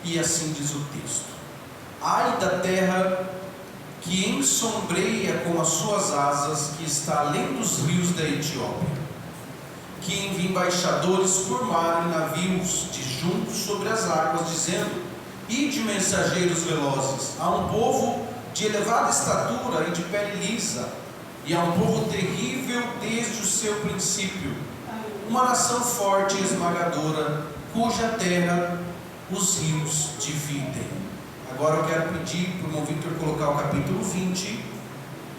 E assim diz o texto: ai da terra que ensombreia com as suas asas, que está além dos rios da Etiópia, que envia embaixadores por mar em navios de junto sobre as águas, dizendo: ide, mensageiros velozes, a um povo de elevada estatura e de pele lisa, e a um povo terrível desde o seu princípio, uma nação forte e esmagadora, cuja terra os rios dividem. Agora eu quero pedir para o irmão Victor colocar o capítulo 20,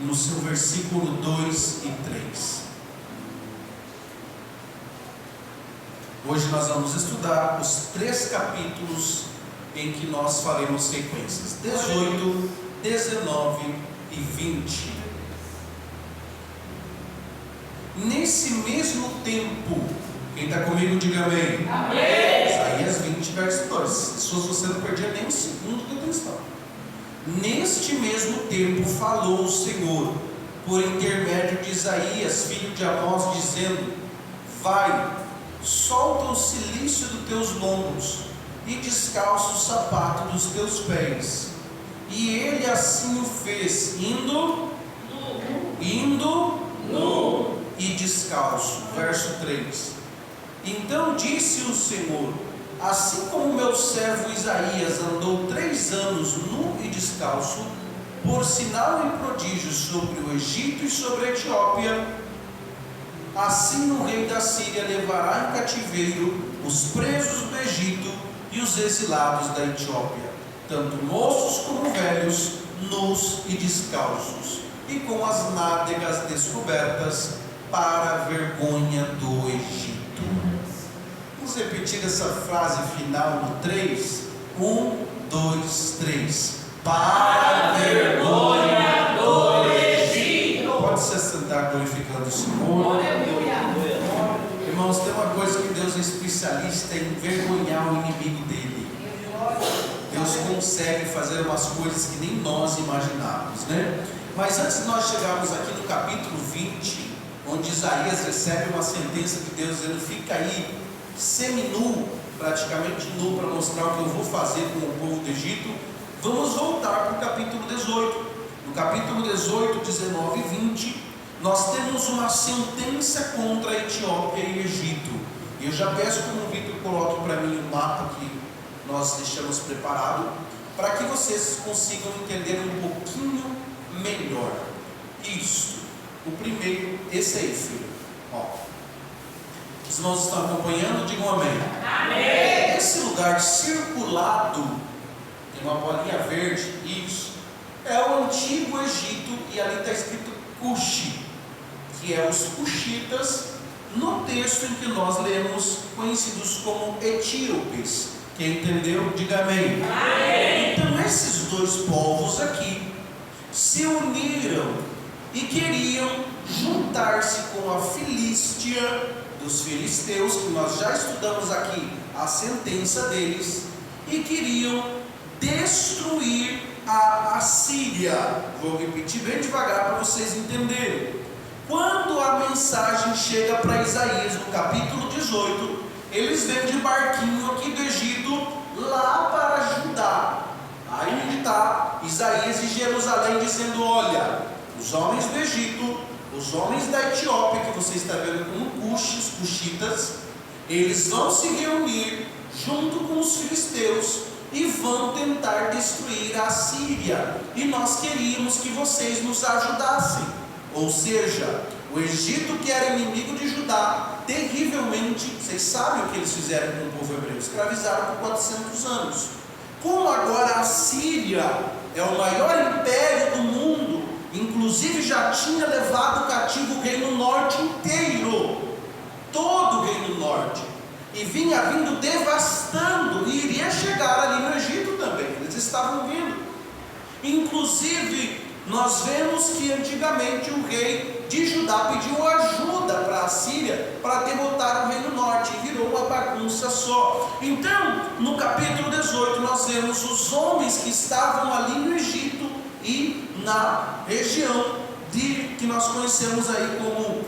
no seu versículo 2 e 3. Hoje nós vamos estudar os 3 capítulos em que nós faremos sequências: 18, 19 e 20. Nesse mesmo tempo, quem está comigo, diga amém. Amém. Isaías 20, verso 2. Se você não perdia nem um segundo de atenção. Neste mesmo tempo falou o Senhor, por intermédio de Isaías, filho de Amós, dizendo: vai, solta o cilício dos teus lombos e descalça o sapato dos teus pés. E ele assim o fez, indo nu e descalço. Verso 3. Então disse o Senhor: assim como meu servo Isaías andou 3 anos nu e descalço, por sinal e prodígio sobre o Egito e sobre a Etiópia, assim o rei da Síria levará em cativeiro os presos do Egito e os exilados da Etiópia, tanto moços como velhos, nus e descalços, e com as nádegas descobertas, para a vergonha do Egito. Vamos repetir essa frase final no 3? 1, 2, 3. Para a vergonha do Egito. Pode se assentar glorificando o Senhor. Irmãos, tem uma coisa que Deus é especialista em envergonhar o inimigo dele. Deus consegue fazer umas coisas que nem nós imaginávamos, né? Mas antes de nós chegarmos aqui no capítulo 20, onde Isaías recebe uma sentença de Deus dizendo: fica aí seminu, praticamente nu, para mostrar o que eu vou fazer com o povo do Egito, vamos voltar para o capítulo 18. No capítulo 18, 19 e 20, nós temos uma sentença contra a Etiópia e Egito. Eu já peço que o Victor coloque para mim o mapa que nós deixamos preparado, para que vocês consigam entender um pouquinho melhor. Isso, o primeiro, esse aí, filho. Ó, os irmãos estão acompanhando? Digam amém. Amém. Esse lugar circulado, tem uma bolinha verde, isso, é o antigo Egito, e ali está escrito Cuxi, que é os Cuxitas, no texto em que nós lemos, conhecidos como etíopes. Quem entendeu, diga amém. Amém. Então esses 2 povos aqui se uniram e queriam juntar-se com a Filístia dos filisteus, que nós já estudamos aqui a sentença deles, e queriam destruir a Assíria. Vou repetir bem devagar para vocês entenderem. Quando a mensagem chega para Isaías no capítulo 18, eles vêm de barquinho aqui do Egito lá para Judá. Aí está Isaías e Jerusalém dizendo: olha, os homens do Egito, os homens da Etiópia, que você está vendo como Cuxi, os Cuxitas, eles vão se reunir junto com os filisteus e vão tentar destruir a Síria, e nós queríamos que vocês nos ajudassem. Ou seja, o Egito, que era inimigo de Judá, terrivelmente, vocês sabem o que eles fizeram com o povo hebreu? Escravizaram por 400 anos. Como agora a Síria é o maior império do mundo, inclusive já tinha levado cativo o reino norte inteiro, todo o reino norte, e vinha vindo devastando, e iria chegar ali no Egito também. Eles estavam vindo. Inclusive nós vemos que antigamente o rei de Judá pediu ajuda para a Síria para derrotar o reino norte, e virou uma bagunça só. Então no capítulo 18 nós vemos os homens que estavam ali no Egito e na região que nós conhecemos aí como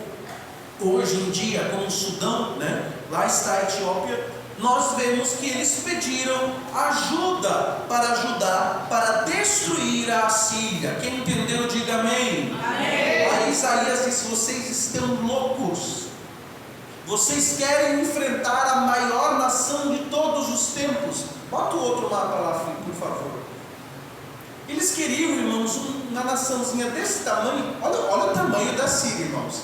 hoje em dia como Sudão, né? Lá está a Etiópia, nós vemos que eles pediram ajuda para destruir a Assíria. Quem entendeu, diga amém. Amém. Aí Isaías disse: vocês estão loucos. Vocês querem enfrentar a maior nação de todos os tempos. Bota o outro mapa lá, filho, por favor. Eles queriam, irmãos, uma naçãozinha desse tamanho. Olha o tamanho da Síria, irmãos.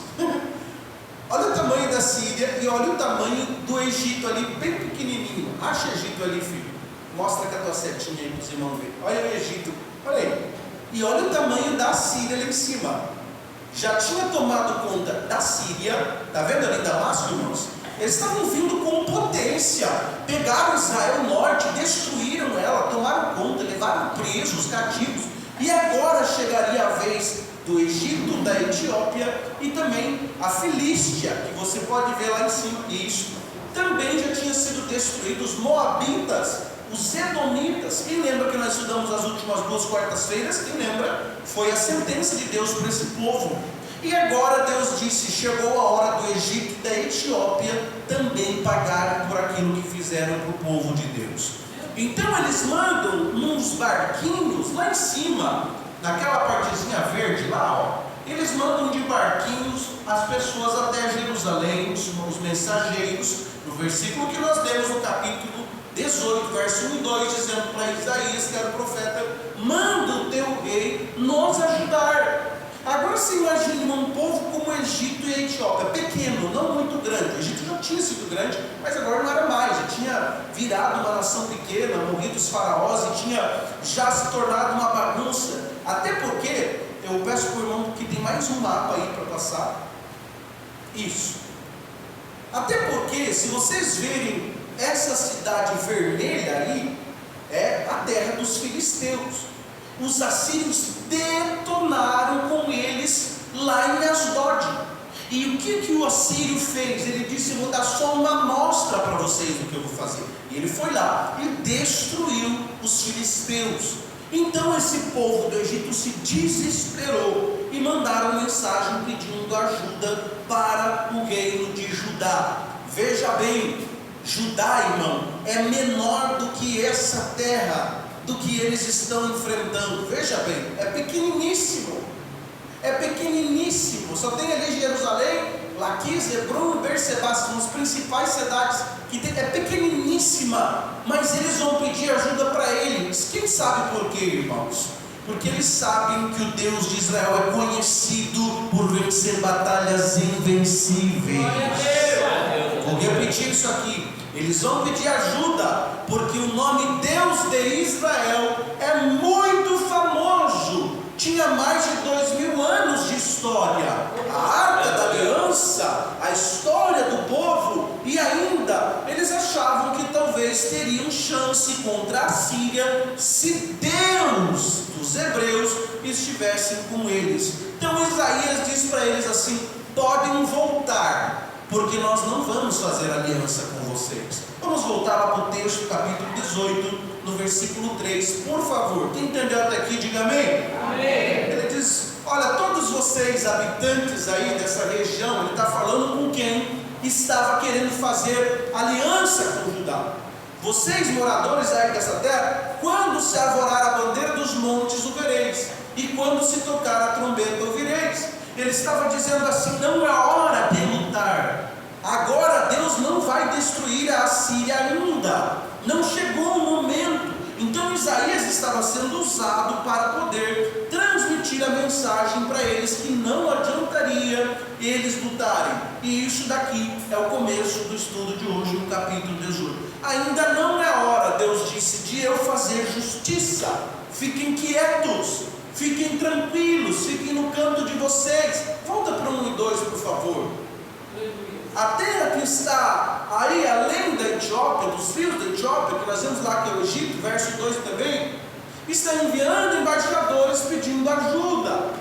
Olha o tamanho da Síria e olha o tamanho do Egito ali, bem pequenininho. Acha o Egito ali, filho. Mostra com a tua setinha aí para os irmãos verem. Olha o Egito, olha aí. E olha o tamanho da Síria ali em cima. Já tinha tomado conta da Síria. Está vendo ali Damasco, irmãos? Eles estavam vindo com potência. Pegaram Israel Norte, destruíram ela, tomaram conta, levaram presos, cativos. E agora chegaria a vez do Egito, da Etiópia e também a Filístia, que você pode ver lá em cima. Isso também já tinha sido destruído. Os Moabitas, os Edomitas. Quem lembra que nós estudamos as últimas 2 quartas-feiras? Quem lembra? Foi a sentença de Deus para esse povo. E agora Deus disse: chegou a hora do Egito e da Etiópia também pagarem por aquilo que fizeram para o povo de Deus. Então eles mandam uns barquinhos lá em cima, naquela partezinha verde lá, eles mandam de barquinhos as pessoas até Jerusalém, os mensageiros, no versículo que nós lemos no capítulo 18, verso 1 e 2, dizendo para Isaías, que era o profeta: manda o teu rei nos ajudar. Agora se imagine um povo como o Egito e a Etiópia, pequeno, não muito grande. O Egito já tinha sido grande, mas agora não era mais, já tinha virado uma nação pequena, morrido os faraós e tinha já se tornado uma bagunça. Até porque, eu peço para o irmão que tem mais um mapa aí para passar. Isso. Até porque, se vocês verem essa cidade vermelha aí, é a terra dos filisteus. Os assírios detonaram com eles lá em Asdod. E o que o assírio fez? Ele disse: eu vou dar só uma amostra para vocês do que eu vou fazer. E ele foi lá e destruiu os filisteus. Então esse povo do Egito se desesperou e mandaram mensagem pedindo ajuda para o reino de Judá. Veja bem, Judá, irmão, é menor do que essa terra, do que eles estão enfrentando. Veja bem, é pequeniníssimo. É pequeniníssimo. Só tem ali Jerusalém, Laquis, Hebron e Berseba, são as principais cidades que tem. É pequeniníssima, mas eles vão pedir ajuda para eles. Quem sabe por quê, irmãos? Porque eles sabem que o Deus de Israel é conhecido por vencer batalhas invencíveis. Vou repetir isso aqui. Eles vão pedir ajuda, porque o nome Deus de Israel é muito famoso. Tinha mais de 2000 anos de história. A Arca da Aliança, a história do povo. E ainda, eles achavam que talvez teriam chance contra a Síria, se Deus dos hebreus estivesse com eles. Então Isaías diz para eles assim: podem voltar, porque nós não vamos fazer aliança com vocês. Vamos voltar lá para o texto, capítulo 18, no versículo 3, por favor. Quem entendeu até aqui, diga amém. Amém. Ele diz: olha, todos vocês habitantes aí dessa região, ele está falando com quem estava querendo fazer aliança com Judá. Vocês, moradores aí dessa terra, quando se arvorar a bandeira dos montes, o vereis, e quando se tocar a trombeta, ouvireis. Ele estava dizendo assim: não é hora de lutar. Agora Deus não vai destruir a Assíria ainda. Não chegou o momento. Então Isaías estava sendo usado para poder transmitir a mensagem para eles que não adiantaria eles lutarem. E isso daqui é o começo do estudo de hoje, no capítulo 18. Ainda não é hora, Deus disse, de eu fazer justiça. Fiquem quietos. Fiquem tranquilos, fiquem no canto de vocês. Volta para 1 e 2, por favor. A terra que está aí além da Etiópia, dos rios da Etiópia, que nós vemos lá que é o Egito, verso 2 também, está enviando embaixadores pedindo ajuda.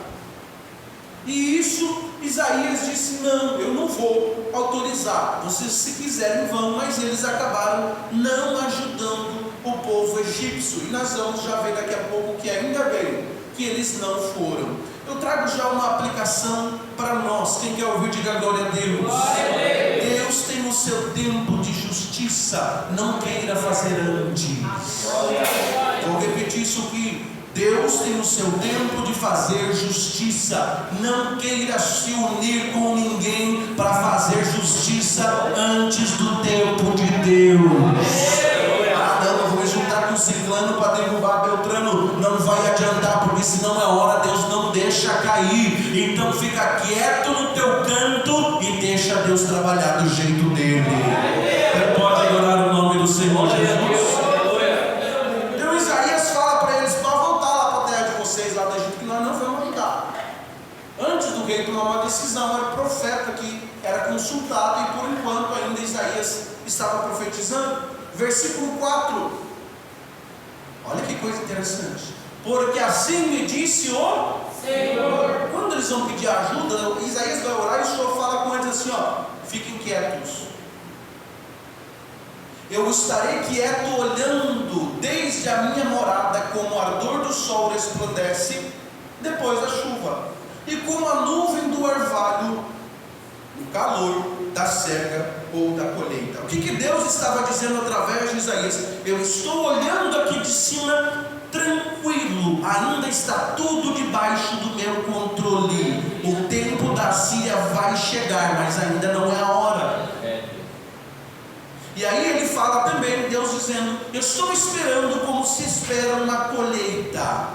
E isso Isaías disse: não, eu não vou autorizar. Vocês, se quiserem, vão. Mas eles acabaram não ajudando o povo egípcio. E nós vamos já ver daqui a pouco que ainda bem que eles não foram. Eu trago já uma aplicação para nós. Quem quer ouvir, diga glória a Deus. Deus tem o seu tempo de justiça, não queira fazer antes. Vou repetir isso aqui. Deus tem o seu tempo de fazer justiça. Não queira se unir com ninguém para fazer justiça antes do tempo de Deus. Não, eu vou me juntar com ciclano para derrubar Beltrano. Não vai adiantar, porque senão é hora, Deus não deixa cair. Então fica quieto no teu canto e deixa Deus trabalhar do jeito dele. Você pode adorar o nome do Senhor Jesus. Então Isaías fala para eles: para voltar lá para a terra de vocês, lá da Egito, que nós não vamos andar. Antes do rei tomar uma decisão, era o profeta que era consultado, e por enquanto ainda Isaías estava profetizando. Versículo 4, olha que coisa interessante. Porque assim me disse o Senhor. Quando eles vão pedir ajuda, Isaías vai orar e o Senhor fala com eles assim: fiquem quietos. Eu estarei quieto olhando desde a minha morada, como o ardor do sol resplandece depois da chuva, e como a nuvem do orvalho no calor da cega ou da colheita. O que Deus estava dizendo através de Isaías? Eu estou olhando aqui de cima tranquilo, ainda está tudo debaixo do meu controle. O tempo da Síria vai chegar, mas ainda não é a hora. E aí ele fala também, Deus dizendo: eu estou esperando como se espera uma colheita.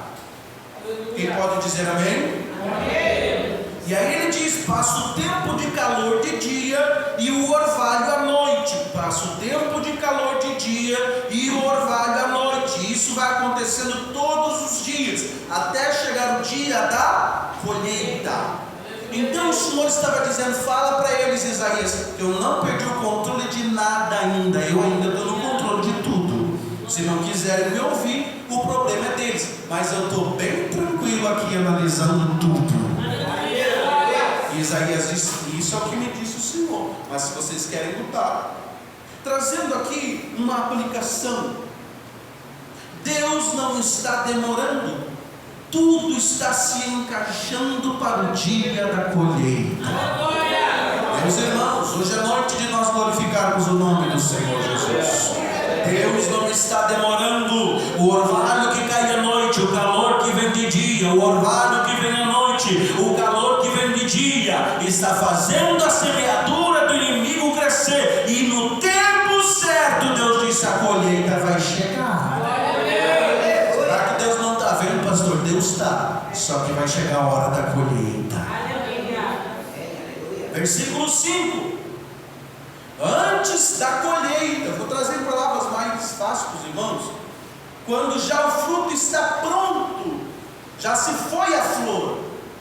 Quem pode dizer amém? Amém. E aí ele diz: passa o tempo de calor de dia e o orvalho à noite. Passa o tempo de calor de dia e o orvalho à noite. Isso vai acontecendo todos os dias, até chegar o dia da colheita. Então o Senhor estava dizendo: fala para eles, Isaías, eu não perdi o controle de nada ainda. Eu ainda estou no controle de tudo. Se não quiserem me ouvir, o problema é deles. Mas eu estou bem tranquilo aqui analisando tudo. Isaías disse: isso é o que me disse o Senhor, mas se vocês querem lutar, trazendo aqui uma aplicação, Deus não está demorando, tudo está se encaixando para o dia da colheita. Meus irmãos, hoje é noite de nós glorificarmos o nome do Senhor Jesus. Deus não está demorando. O orvalho que cai à noite, o calor que vem de dia, o orvalho que vem à noite, o calor que vem de dia, está fazendo a semeadura do inimigo crescer, e no tempo certo, Deus disse, a colheita vai chegar. Será que Deus não está vendo, pastor? Deus está, só que vai chegar a hora da colheita. Versículo 5: antes da colheita, vou trazer palavras mais fáceis para os irmãos. Quando já o fruto está pronto, já se foi a flor,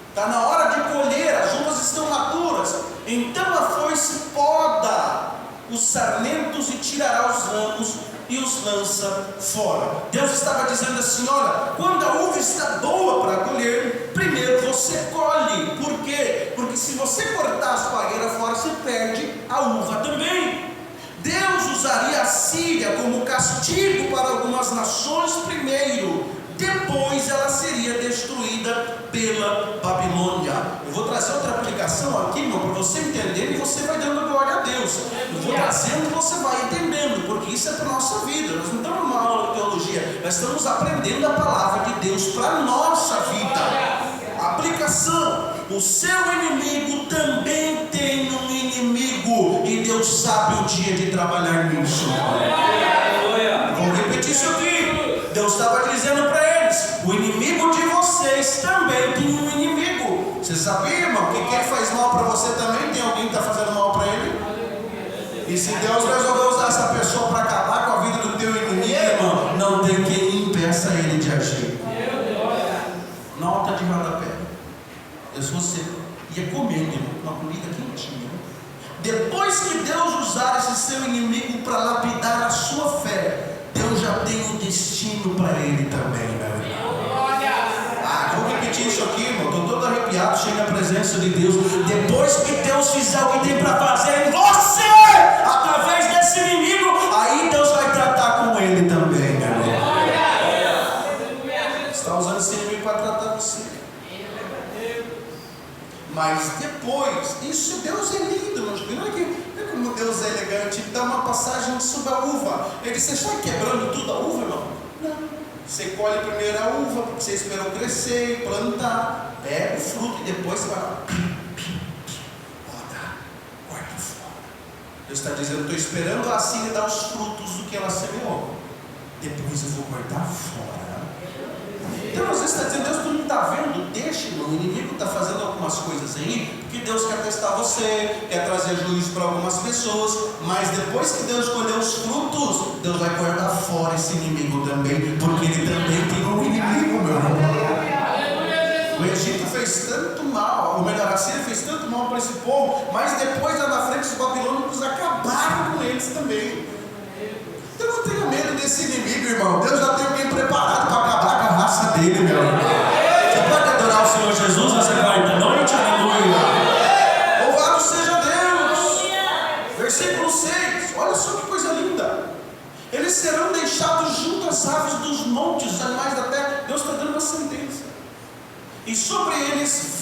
está na hora de colher, as uvas estão maduras, então a foice poda os sarmentos e tirará os ramos e os lança fora. Deus estava dizendo assim: olha, quando a uva está boa para colher, primeiro você colhe. Por quê? Porque se você cortar as palheiras fora, você perde a uva também. Deus usaria a Síria como castigo para algumas nações primeiro, depois ela seria destruída pela Babilônia. Eu vou trazer outra aplicação aqui, irmão, para você entender, e você vai dando glória a Deus. Eu vou trazendo e você vai entendendo, porque isso é para a nossa vida. Nós não estamos numa aula de teologia, nós estamos aprendendo a palavra de Deus para a nossa vida. Aplicação: o seu inimigo também tem um inimigo, e Deus sabe o dia de trabalhar nisso. Vou repetir isso aqui. Deus estava dizendo para eles: o inimigo de vocês também tem um inimigo. Você sabia, irmão, que quem faz mal para você também tem alguém que está fazendo mal para ele? E se Deus resolver usar essa pessoa para acabar com a vida do teu inimigo, irmão, não tem quem impeça ele de agir. Nota de rodapé: se você ia comendo uma comida quentinha, depois que Deus usar esse seu inimigo para lapidar a sua fé, Deus já tem um destino para ele também, meu irmão. Vou repetir isso aqui, irmão. Estou todo arrepiado, chega a presença de Deus. Depois que Deus fizer o que tem para fazer em você, através desse inimigo, aí Deus vai tratar com ele também, meu irmão. Você está usando esse inimigo para tratar você. Mas depois, isso Deus é lindo, não é como Deus é elegante. sobre a uva. Ele disse: você está quebrando tudo a uva, irmão? Não. Você colhe primeiro a uva, porque você esperou crescer, plantar, pega o fruto e depois você vai lá, corta fora. Deus está dizendo: estou esperando a Síria dar os frutos do que ela semeou, depois eu vou cortar fora. Então às vezes está dizendo: Deus, tu não está vendo? Deixa, irmão. O inimigo está fazendo algumas coisas aí, porque Deus quer testar você, quer trazer juízo para algumas pessoas, mas depois que Deus colher os frutos, Deus vai cortar fora esse inimigo também, porque ele também tem um inimigo, meu irmão. O Egito fez tanto mal, ou melhor, a Síria fez tanto mal para esse povo, mas depois lá na frente os babilônicos acabaram com eles também. Então não tenha medo desse inimigo, irmão. Deus já tem alguém preparado para acabar com a raça dele, meu irmão. Você pode adorar o Senhor Jesus nessa quarta-noite? Aleluia! Louvado seja Deus! Versículo 6, olha só que coisa linda. Eles serão deixados junto às aves dos montes, os animais da terra. Deus está dando uma sentença. E sobre eles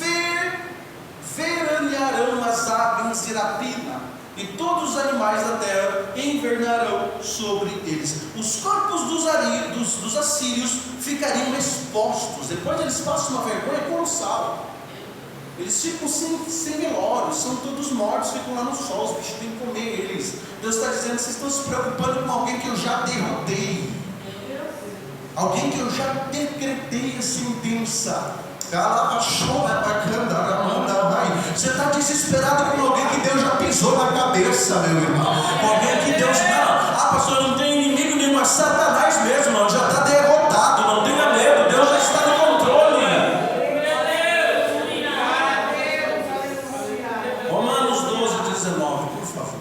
veranearão as aves de rapina, e todos os animais da terra invernarão sobre eles. Os corpos dos assírios ficariam expostos. Depois eles passam uma vergonha colossal. Eles ficam sem velório, são todos mortos, ficam lá no sol, os bichos têm que comer eles. Deus está dizendo: vocês estão se preocupando com alguém que eu já derrotei, alguém que eu já decretei a sentença. Você está desesperado com alguém que Deus já pisou na cabeça, meu irmão. Com alguém que Deus não. Pastor, não tem inimigo nenhum, é Satanás mesmo, irmão. Já está derrotado, não tenha medo. Deus já está no controle. Romanos 12:19, por favor.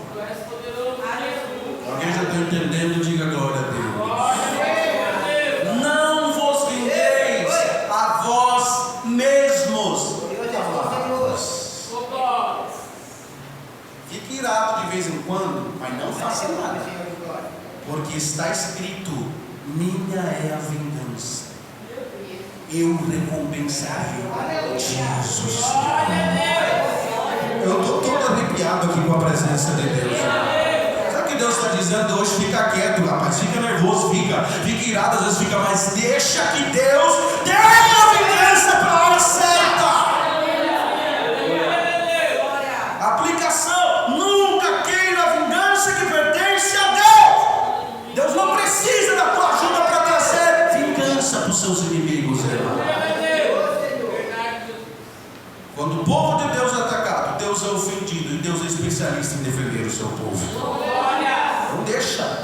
Alguém já está entendendo? Diga glória a Deus. Não vos vingueis a vós mesmos. Fique irado de vez em quando, mas não faça nada, porque está escrito: minha é a vingança, eu recompensarei, Jesus. Eu estou todo arrepiado aqui com a presença de Deus. Sabe o que Deus está dizendo hoje? Fica quieto, rapaz, fica nervoso, fica irado, às vezes fica, mas deixa que Deus dê a vingança para a hora certa. Aplicação: nunca queira a vingança que pertence a Deus. Deus não precisa da tua ajuda para trazer vingança para os seus inimigos, irmão. Quando o povo de Deus é atacado, Deus é ofendido, e Deus é especialista em defender o seu povo. Então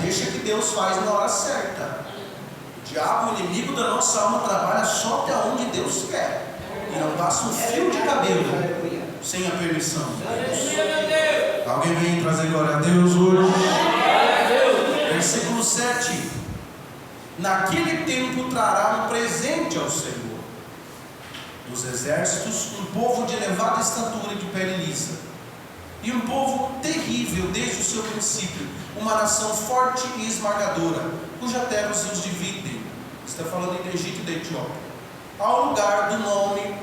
deixa que Deus faz na hora certa. O diabo, o inimigo da nossa alma, trabalha só até onde Deus quer, e não passa um fio de cabelo sem a permissão de Deus. Alguém vem trazer glória a Deus hoje? Versículo 7: naquele tempo trará um presente ao Senhor dos exércitos, um povo de elevada estatura e de pele lisa, e um povo terrível desde o seu princípio, uma nação forte e esmagadora, cuja terra os dividem. Está falando do Egito e da Etiópia, ao lugar do nome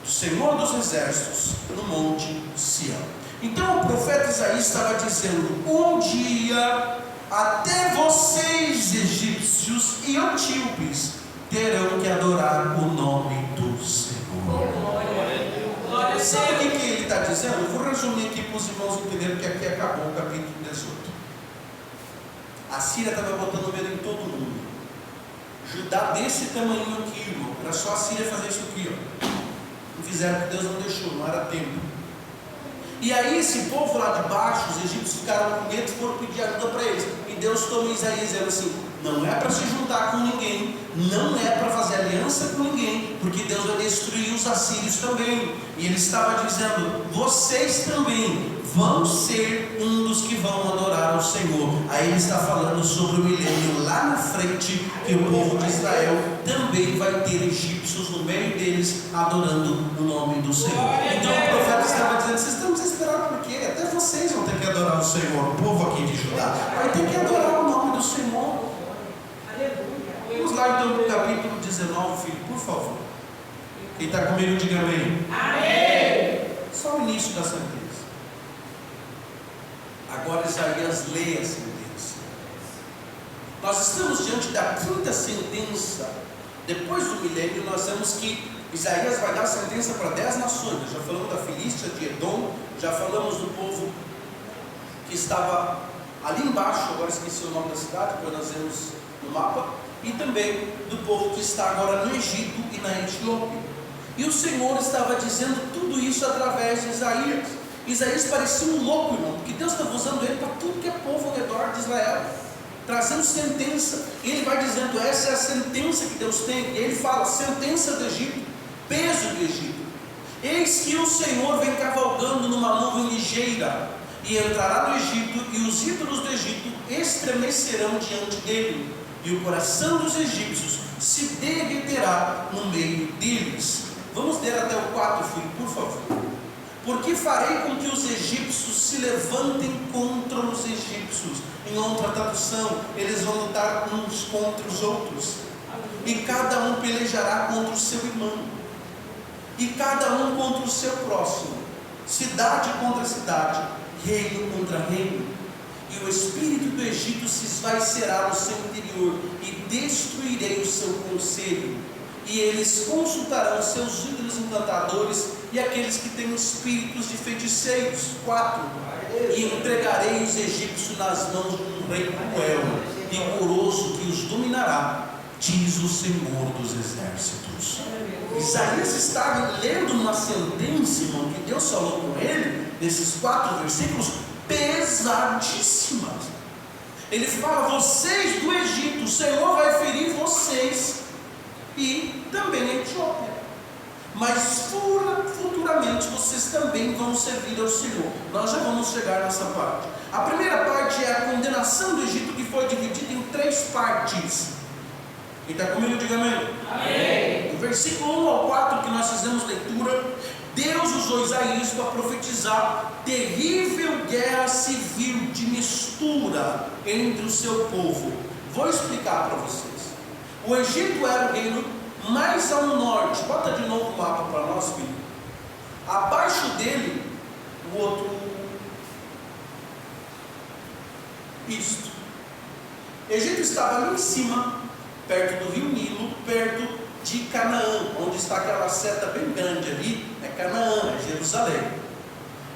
do Senhor dos exércitos, no monte Sião. Então o profeta Isaías estava dizendo: um dia até vocês, egípcios e etíopes, terão que adorar o nome do Senhor. Sabe o que ele está dizendo? Eu vou resumir aqui para os irmãos entenderem, que aqui acabou o capítulo 18. A Síria estava botando medo em todo mundo. Judá desse tamanho aqui, irmão. Era só a Síria fazer isso aqui, ó. Não fizeram, que Deus não deixou, não era tempo. E aí esse povo lá de baixo, os egípcios ficaram com medo e foram pedir ajuda para eles. E Deus toma Isaías dizendo assim: não é para se juntar com ninguém, não é para fazer aliança com ninguém, porque Deus vai destruir os assírios também. E ele estava dizendo: vocês também vão ser um dos que vão adorar ao Senhor. Aí ele está falando sobre o milênio lá na frente, que o povo de Israel também vai ter egípcios no meio deles adorando o nome do Senhor. Então o profeta estava dizendo: vocês estão desesperados por quê? Até vocês vão ter que adorar o Senhor. O povo aqui de Judá vai ter que adorar o nome do Senhor. Vamos lá então para o capítulo 19, filho, por favor. Quem está comigo, diga amém. Amém. Só o início da sentença. Agora Isaías lê a sentença. Nós estamos diante da quinta sentença. Depois do milênio, nós vemos que Isaías vai dar sentença para 10 nações. Nós já falamos da Filístia, de Edom, já falamos do povo que estava ali embaixo, agora esqueci o nome da cidade, depois nós vemos no mapa, e também do povo que está agora no Egito e na Etiópia. E o Senhor estava dizendo tudo isso através de Isaías. Isaías parecia um louco, irmão, porque Deus estava usando ele para tudo que é povo ao redor de Israel, trazendo sentença. E ele vai dizendo, essa é a sentença que Deus tem. E ele fala, sentença do Egito, peso do Egito. Eis que o Senhor vem cavalgando numa nuvem ligeira, e entrará no Egito, e os ídolos do Egito estremecerão diante dele, e o coração dos egípcios se derreterá no meio deles. Vamos ler até o 4, filho, por favor. Porque farei com que os egípcios se levantem contra os egípcios. Em outra tradução, eles vão lutar uns contra os outros, e cada um pelejará contra o seu irmão, e cada um contra o seu próximo, cidade contra cidade, reino contra reino. E o espírito do Egito se esvaecerá no seu interior, e destruirei o seu conselho, e eles consultarão seus ídolos encantadores e aqueles que têm espíritos de feiticeiros. 4. E entregarei os egípcios nas mãos de um rei cruel, rigoroso, que os dominará, diz o Senhor dos exércitos. Isaías está lendo uma sentença, irmão, que Deus falou com ele, nesses 4 versículos, pesadíssimas. Ele fala, vocês do Egito, o Senhor vai ferir vocês, e também a Etiópia, mas futuramente vocês também vão servir ao Senhor. Nós já vamos chegar nessa parte. A primeira parte é a condenação do Egito, que foi dividida em 3 partes. Quem está comigo, diga amém. Amém. Do versículo 1 ao 4 que nós fizemos leitura, Deus usou Isaías para profetizar terrível guerra civil de mistura entre o seu povo. Vou explicar para vocês. O Egito era o reino mais ao norte. Bota de novo o mapa para nós, filho. Abaixo dele, o outro. Isto. O Egito estava ali em cima, perto do rio Nilo, perto de Canaã, onde está aquela seta bem grande ali, é Canaã, é Jerusalém.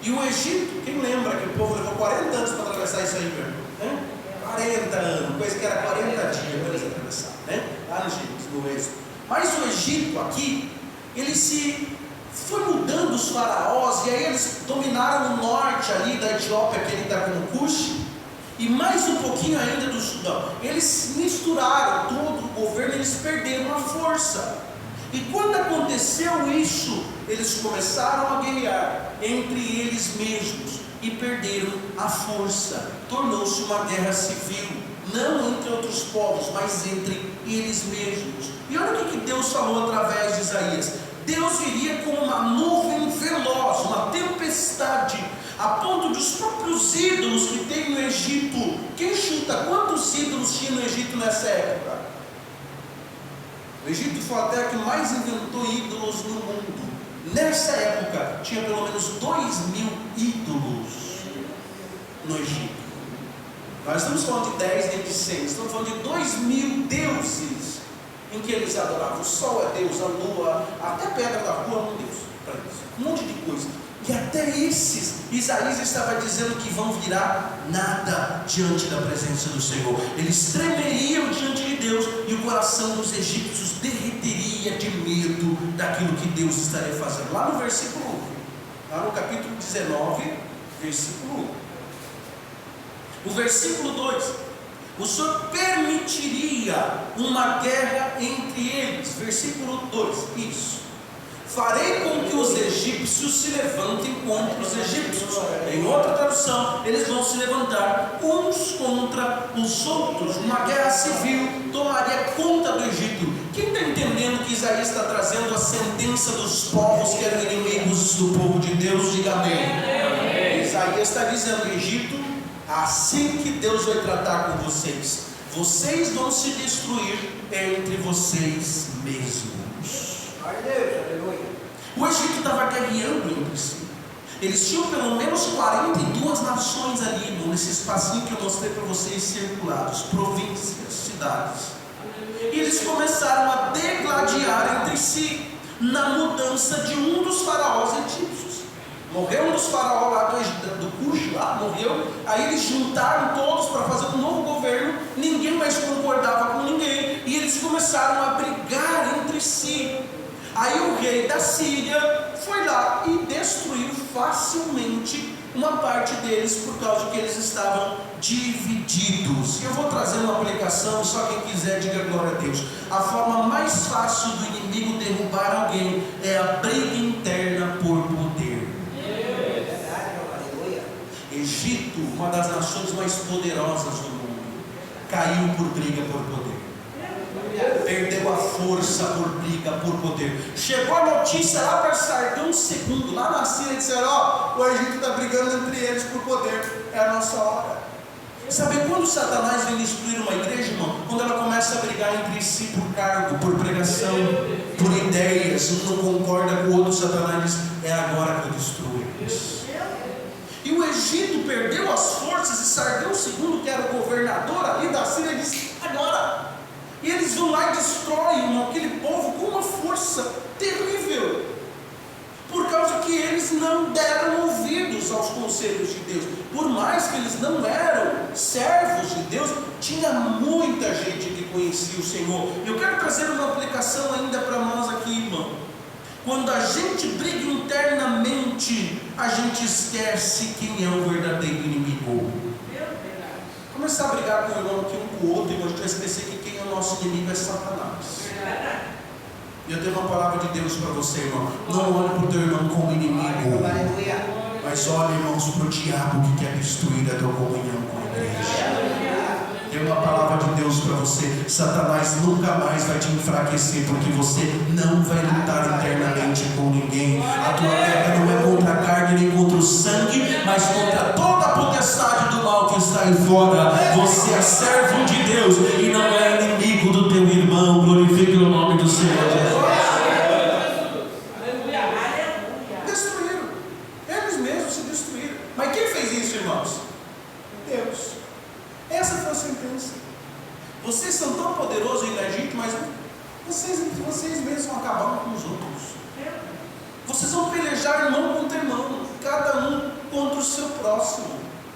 E o Egito, quem lembra que o povo levou 40 anos para atravessar isso aí, velho? 40 anos, coisa que era 40 dias para eles atravessar, né? Lá no Êxodo. Mas o Egito aqui, ele se foi mudando os faraós, e aí eles dominaram o norte ali da Etiópia, que ele está como Cush, e mais um pouquinho ainda do Sudão. Eles misturaram todo o governo, eles perderam a força. E quando aconteceu isso, eles começaram a guerrear entre eles mesmos e perderam a força. Tornou-se uma guerra civil, não entre outros povos, mas entre eles mesmos. E olha o que Deus falou através de Isaías. Deus viria como uma nuvem veloz, uma tempestade, a ponto dos próprios ídolos que tem no Egito. Quem chuta quantos ídolos tinha no Egito nessa época? O Egito foi a terra que mais inventou ídolos no mundo. Nessa época tinha pelo menos 2.000 ídolos no Egito. Nós estamos falando de 10 nem de 100, estamos falando de 2.000 deuses em que eles adoravam. O sol é Deus, a lua, até a pedra da rua é um Deus para eles, um monte de coisa. E até esses, Isaías estava dizendo que vão virar nada diante da presença do Senhor. Eles tremeriam diante de Deus, e o coração dos egípcios derreteria de medo daquilo que Deus estaria fazendo. Lá no versículo 1, lá no capítulo 19, versículo 1. O versículo 2: o Senhor permitiria uma guerra entre eles. Versículo 2, isso. Farei com que os egípcios se levantem contra os egípcios. Em outra tradução, eles vão se levantar uns contra os outros. Uma guerra civil tomaria conta do Egito. Quem está entendendo que Isaías está trazendo a sentença dos povos que eram inimigos do povo de Deus? Diga amém. Isaías está dizendo: Egito, assim que Deus vai tratar com vocês, vocês vão se destruir entre vocês mesmos. O Egito estava guerreando entre si. Eles tinham pelo menos 42 nações ali, irmão, nesse espacinho que eu mostrei para vocês circulados, províncias, cidades. E eles começaram a degladiar entre si na mudança de um dos faraós egípcios. Morreu um dos faraós lá do Cuxo, lá morreu. Aí eles juntaram todos para fazer um novo governo. Ninguém mais concordava com ninguém. E eles começaram a brigar entre si. Aí o rei da Síria foi lá e destruiu facilmente uma parte deles, por causa de que eles estavam divididos. Eu vou trazer uma aplicação, só quem quiser diga glória a Deus. A forma mais fácil do inimigo derrubar alguém é a briga interna por poder. Egito, uma das nações mais poderosas do mundo, caiu por briga por poder. Perdeu a força por briga por poder. Chegou a notícia lá para Sargão II, lá na Síria, disseram: ó, o Egito está brigando entre eles por poder, é a nossa hora. Sabe quando Satanás vem destruir uma igreja, irmão? Quando ela começa a brigar entre si por cargo, por pregação, por ideias, um não concorda com o outro, Satanás diz: é agora que eu destruo eles. E o Egito perdeu as forças, e Sargão II, que era o governador ali da Síria, disse: agora. E eles vão lá e destroem aquele povo com uma força terrível, por causa que eles não deram ouvidos aos conselhos de Deus. Por mais que eles não eram servos de Deus, tinha muita gente que conhecia o Senhor. Eu quero trazer uma aplicação ainda para nós aqui, irmão. Quando a gente briga internamente, a gente esquece quem é o verdadeiro inimigo. Começar a brigar com o irmão aqui um com o outro, e a gente vai esquecer que quem é o nosso inimigo é Satanás. E eu tenho uma palavra de Deus para você, irmão. Não olhe para o teu irmão como inimigo, mas olhe, irmãos, para o diabo que quer destruir a tua comunhão com a igreja. Tem uma palavra de Deus para você: Satanás nunca mais vai te enfraquecer, porque você não vai lutar internamente com ninguém. A tua guerra não é contra a carne nem contra o sangue, mas contra toda a potestade do mal que está aí fora. Você é servo de Deus e não é inimigo do teu irmão. Glorifique o nome do Senhor Jesus. Destruíram, eles mesmos se destruíram. Mas quem fez isso, irmãos? Deus. Essa foi a sentença. Vocês são tão poderosos e legítimos, mas vocês mesmos acabaram com os outros. Vocês vão pelejar irmão contra irmão, cada um contra o seu próximo,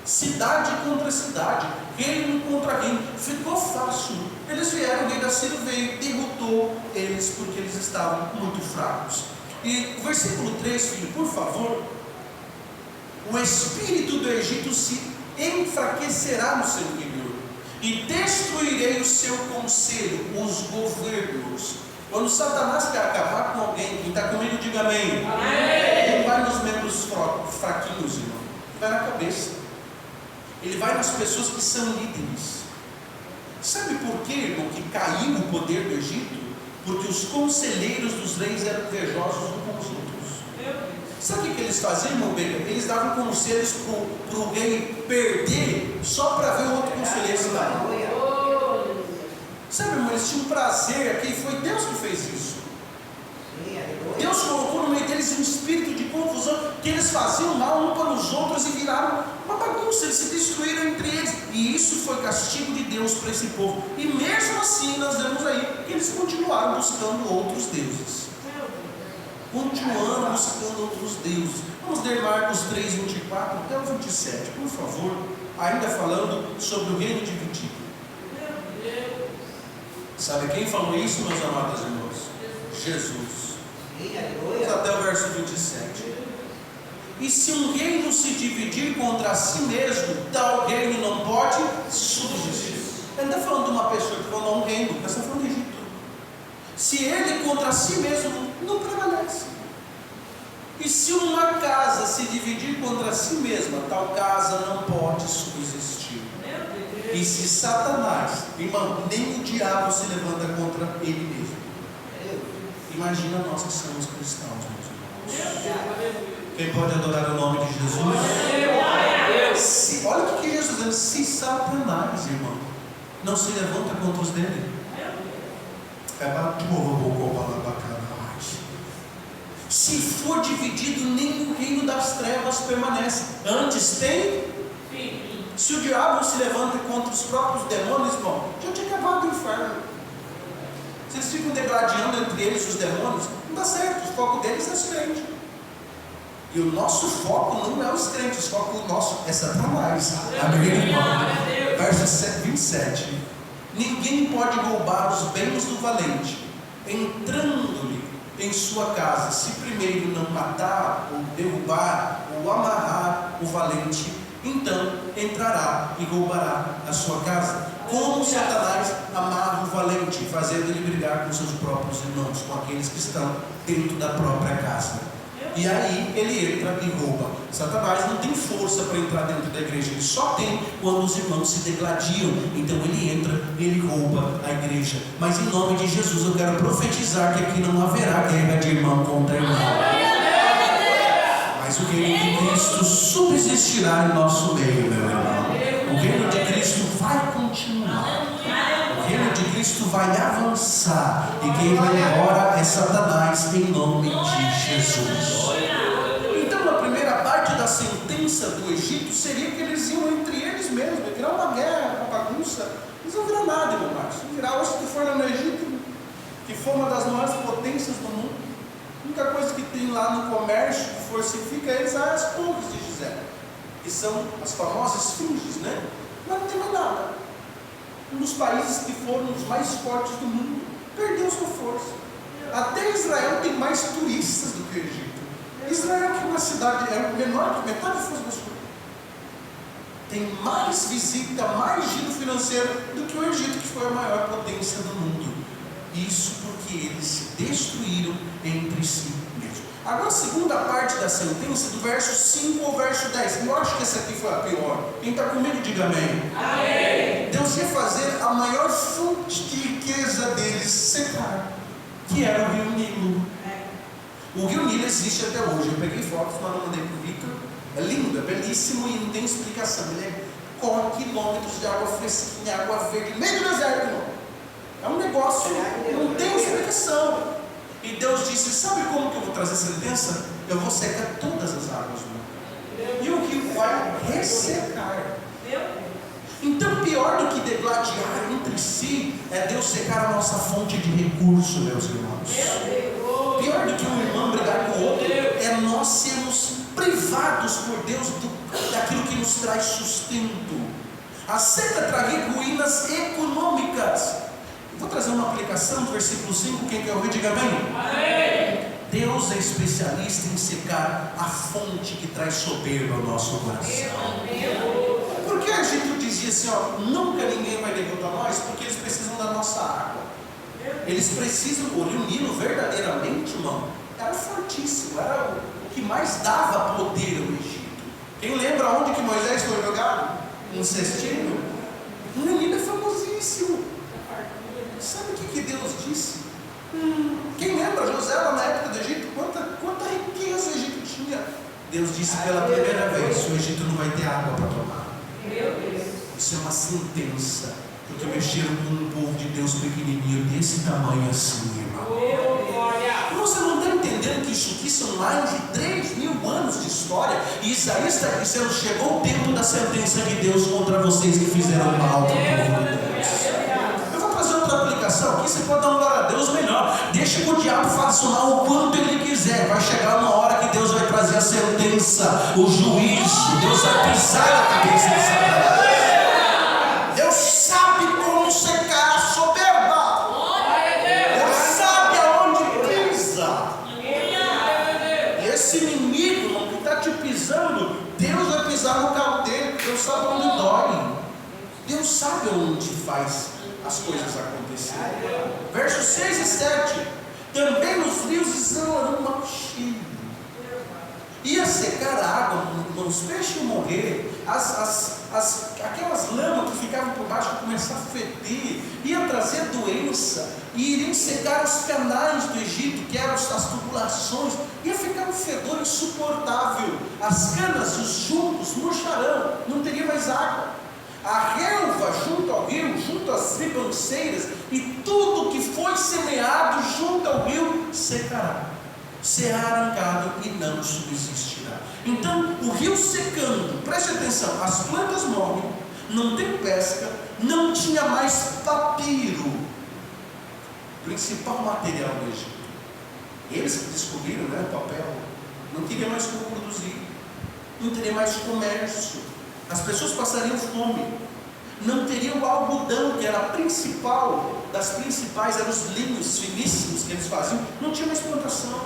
cidade contra cidade, reino contra reino. Ficou fácil. Eles vieram, o rei da Síria veio, derrotou eles porque eles estavam muito fracos. E o versículo 3, filho, por favor. O espírito do Egito se enfraquecerá no seu interior, e destruirei o seu conselho, os governos. Quando Satanás quer acabar com alguém, quem está comigo, diga amém. Ele vai nos membros fraquinhos, irmão. Ele vai na cabeça. Ele vai nas pessoas que são líderes. Sabe por quê, irmão, que caiu o poder do Egito? Porque os conselheiros dos reis eram invejosos uns com os outros. Sabe o que eles faziam, irmão Bega? Eles davam conselhos para o rei perder, só para ver o outro conselheiro se dar. Sabe, irmão, eles tinham prazer aqui, foi Deus que fez isso. Deus colocou no meio deles um espírito de confusão, que eles faziam mal um para os outros e viraram uma bagunça, eles se destruíram entre eles. E isso foi castigo de Deus para esse povo. E mesmo assim nós vemos aí que eles continuaram buscando outros deuses. Continuando buscando outros deuses. Vamos ler Marcos 3, 24 até o 27, por favor. Ainda falando sobre o reino dividido. Sabe quem falou isso, meus amados irmãos? Jesus. Vamos até o verso 27. E se um reino se dividir contra si mesmo, tal reino não pode subsistir. Ele está falando de uma pessoa que falou um reino, mas está falando de Egito. Se ele contra si mesmo não prevalece. E se uma casa se dividir contra si mesma, tal casa não pode subsistir. E se Satanás, irmão, nem o diabo se levanta contra ele mesmo. Imagina nós que somos cristãos, meus irmãos. Quem pode adorar o nome de Jesus? Olha o que Jesus diz: se Satanás, irmão, não se levanta contra os dele. Se Se for dividido, nem o reino das trevas permanece. Antes tem. Se o diabo se levanta contra os próprios demônios, irmão, já tinha acabado o inferno. Se eles ficam degladiando entre eles, os demônios, não dá certo. O foco deles é os crentes. E o nosso foco não é os crentes, o foco nosso é Satanás. Amém, irmão? Verso 27. Ninguém pode roubar os bens do valente, entrando-lhe em sua casa, se primeiro não matar, ou derrubar, ou amarrar o valente, então entrará e roubará a sua casa. Como Satanás amarra o valente, fazendo ele brigar com seus próprios irmãos, com aqueles que estão dentro da própria casa. E aí ele entra e rouba. Satanás não tem força para entrar dentro da igreja, ele só tem quando os irmãos se degladiam. Então ele entra, ele rouba a igreja. Mas em nome de Jesus eu quero profetizar que aqui não haverá guerra de irmão contra irmão, mas o reino de Cristo subsistirá em nosso meio, meu irmão. O reino de Cristo vai continuar. O reino de Cristo vai avançar. E quem vai embora é Satanás, em nome de Jesus. Então a primeira parte da sentença do Egito seria que eles iam entre eles mesmos, ia virar uma guerra, uma bagunça. Eles não viram nada, irmão Marcos. Não virar. Hoje que for lá no Egito, que foi uma das maiores potências do mundo, a única coisa que tem lá no comércio que fortifica eles são as torres de Gizé, que são as famosas esfinges, né? Mas não tem mais nada. Um dos países que foram os mais fortes do mundo perdeu sua força. Até Israel tem mais turistas do que o Egito. Israel, que é uma cidade, é menor que metade da força do sul, tem mais visita, mais giro financeiro do que o Egito, que foi a maior potência do mundo. Isso porque eles se destruíram entre si mesmos. Agora a segunda parte da sentença, do verso 5 ao verso 10. Eu acho que essa aqui foi a pior. Quem está comigo, diga amém. Amém. Deus ia fazer a maior fonte de riqueza deles secar, que era o rio Nilo. O rio Nilo existe até hoje. Eu peguei fotos, mas não mandei para o Victor. É lindo, é belíssimo e não tem explicação. Ele corre quilômetros de água fresquinha, água verde, no meio do deserto, irmão. É um negócio, não tem explicação. E Deus disse: sabe como que eu vou trazer sentença? Eu vou secar todas as águas do mundo, e o rio vai ressecar. Então, pior do que degladiar entre si, é Deus secar a nossa fonte de recurso, meus irmãos. Pior do que um irmão brigar com o outro, é nós sermos privados por Deus daquilo que nos traz sustento. A seca traria ruínas econômicas. Vou trazer uma aplicação do versículo 5, quem quer ouvir, diga amém. Amém. Deus é especialista em secar a fonte que traz soberba ao nosso coração. Por que a gente dizia assim, nunca ninguém vai derrotar nós? Porque eles precisam da nossa água. Eles precisam, o rio Nilo verdadeiramente, irmão, era fortíssimo, era o que mais dava poder ao Egito. Quem lembra onde que Moisés foi jogado? Um cestinho? O rio Nilo é famosíssimo. Sabe o que Deus disse? Quem lembra José lá na época do Egito? Quanta riqueza o Egito tinha. Deus disse pela primeira vez: o Egito não vai ter água para tomar. Isso é uma sentença, porque mexeram com um povo de Deus pequenininho desse tamanho assim, irmão. Você não está entendendo que isso aqui são mais de 3.000 anos de história? E Isaías está dizendo: chegou o tempo da sentença de Deus contra vocês que fizeram mal ao povo de Deus. Aplicação aqui, você pode dar uma glória a Deus melhor. Deixa que o diabo faça mal o quanto ele quiser. Vai chegar uma hora que Deus vai trazer a sentença, o juízo. Deus vai pisar na cabeça de Satanás. Deus sabe como secar a soberba. Deus sabe aonde pisa. E esse inimigo que está te pisando, Deus vai pisar no carro dele. Deus sabe onde dói. Deus sabe onde faz as coisas acontecerem. Versos 6 e 7. Também os rios exalam uma cheia. Ia secar a água, os peixes iam morrer, aquelas lamas que ficavam por baixo iam começar a feder, ia trazer doença, e iriam secar os canais do Egito, que eram as tubulações, ia ficar um fedor insuportável. As canas, os juncos murcharão, não teria mais água. A relva junto ao rio, junto às ribanceiras, e tudo que foi semeado junto ao rio secará. será arrancado e não subsistirá. Então, o rio secando, preste atenção, as plantas morrem, não tem pesca, não tinha mais papiro, principal material do Egito. Eles que descobriram, né, o papel, não teria mais como produzir, não teria mais comércio, as pessoas passariam fome, não teriam o algodão, que era a principal das principais, eram os linhos finíssimos que eles faziam, não tinha mais plantação,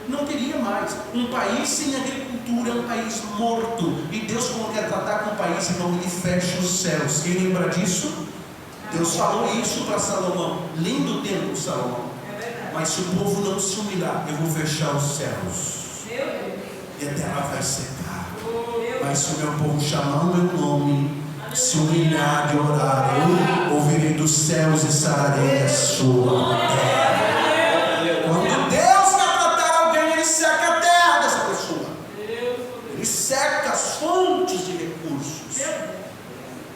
não teria mais. Um país sem agricultura é um país morto, e Deus, como quer tratar com o país, irmão, ele fecha os céus. Quem lembra disso? Deus falou isso para Salomão. Lindo tempo, Salomão. Mas se o povo não se humilhar, eu vou fechar os céus e a terra vai secar. Mas se o meu povo chamar o meu nome, se humilhar de orar, eu ouvirei dos céus e sararei a sua terra. Quando Deus quer tratar alguém, ele seca a terra dessa pessoa, ele seca as fontes de recursos.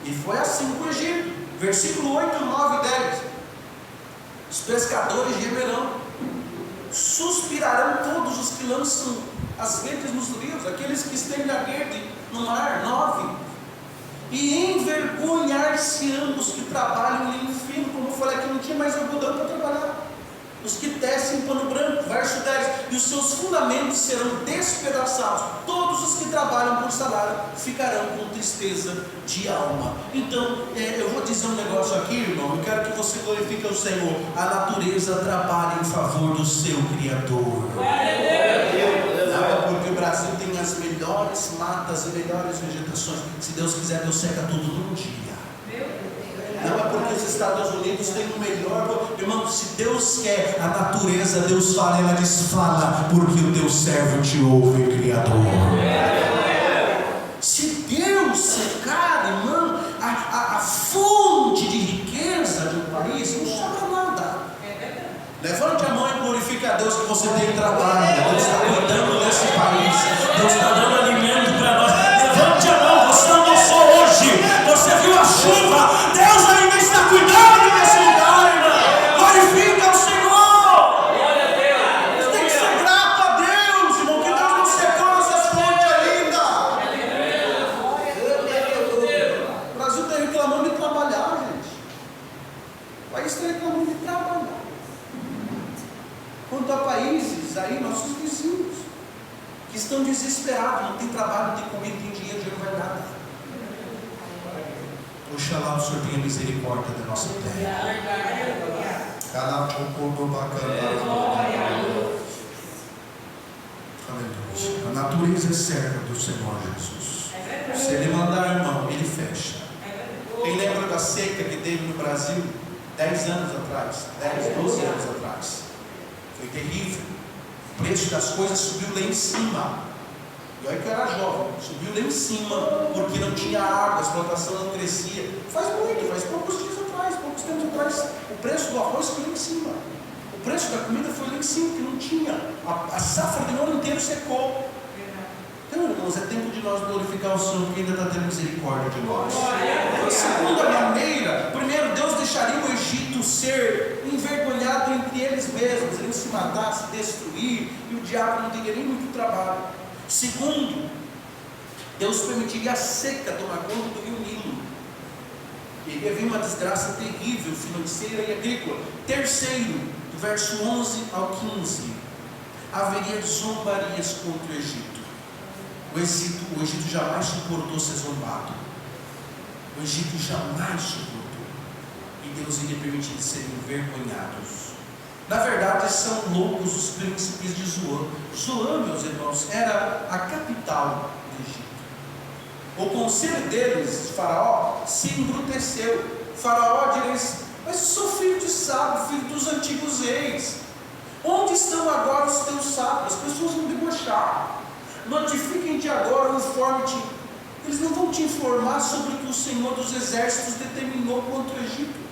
E foi assim com o Egito. Versículo 8, 9 e 10. Os pescadores gemerão, suspirarão todos os que lançam as redes nos rios, aqueles que estendem a rede no mar. 9. E envergonhar-se-ão os que trabalham em linho fino, como eu falei aqui, não tinha mais algodão para trabalhar. Os que tecem pano branco. Verso 10. E os seus fundamentos serão despedaçados. Todos os que trabalham por salário ficarão com tristeza de alma. Então, eu vou dizer um negócio aqui, irmão. Eu quero que você glorifique o Senhor. A natureza trabalha em favor do seu Criador. Não é porque o Brasil tem as melhores matas e melhores vegetações. Se Deus quiser, Deus seca tudo num dia. Não é porque os Estados Unidos têm o melhor. Irmão, se Deus quer a natureza, Deus fala, ela diz: fala, porque o teu servo te ouve, Criador. Se Deus secar, irmão, a fonte de riqueza de um país, não sobra nada. Levante a mão e glorifique a Deus que você tem trabalho. Deus está cuidando desse país. Deus está dando alimento para nós. Levante a mão, você almoçou hoje, você viu a chuva. Deus ainda está cuidando desse lugar, irmão. Glorifica o Senhor. Você tem que ser grato a Deus, irmão, que Deus não secou essas fontes ainda. O Brasil está reclamando de trabalhar, gente. O país está reclamando de trabalhar. Quanto a países aí, nossos vizinhos, que estão desesperados, não tem trabalho, não tem comida, não tem dinheiro, não vai nada. Oxalá o Senhor tenha misericórdia da nossa terra. Aleluia. A natureza é serva do Senhor Jesus. Se Ele mandar, irmão, Ele fecha. Quem lembra da seca que teve no Brasil 10 anos atrás, 10, 12 anos atrás? Foi terrível. O preço das coisas subiu lá em cima. E olha que eu era jovem, subiu lá em cima, porque não tinha água, a plantação não crescia. Faz poucos dias atrás, poucos tempos atrás, o preço do arroz foi lá em cima. O preço da comida foi lá em cima, que não tinha. A safra do ano inteiro secou. Então, irmãos, é tempo de nós glorificar o Senhor, porque ainda está tendo misericórdia de nós. A segunda maneira, primeiro, Deus deixaria o Egito ser envergonhado entre eles mesmos, eles se matar, se destruir, e o diabo não teria nem muito trabalho. Segundo, Deus permitiria a seca tomar conta do rio Nilo. Iria vir uma desgraça terrível, financeira e agrícola. Terceiro, do verso 11 ao 15, haveria zombarias contra o Egito. O Egito jamais suportou ser zombado. O Egito jamais suportou. E Deus iria permitir eles serem envergonhados. Na verdade, são loucos os príncipes de Zoan. Zoan, meus irmãos, era a capital do Egito. O conselho deles, Faraó, se embruteceu. Faraó diz: mas eu sou filho de sábio, filho dos antigos reis. Onde estão agora os teus sábios? As pessoas vão debochar. Notifiquem-te agora, informe-te. Eles não vão te informar sobre o que o Senhor dos exércitos determinou contra o Egito.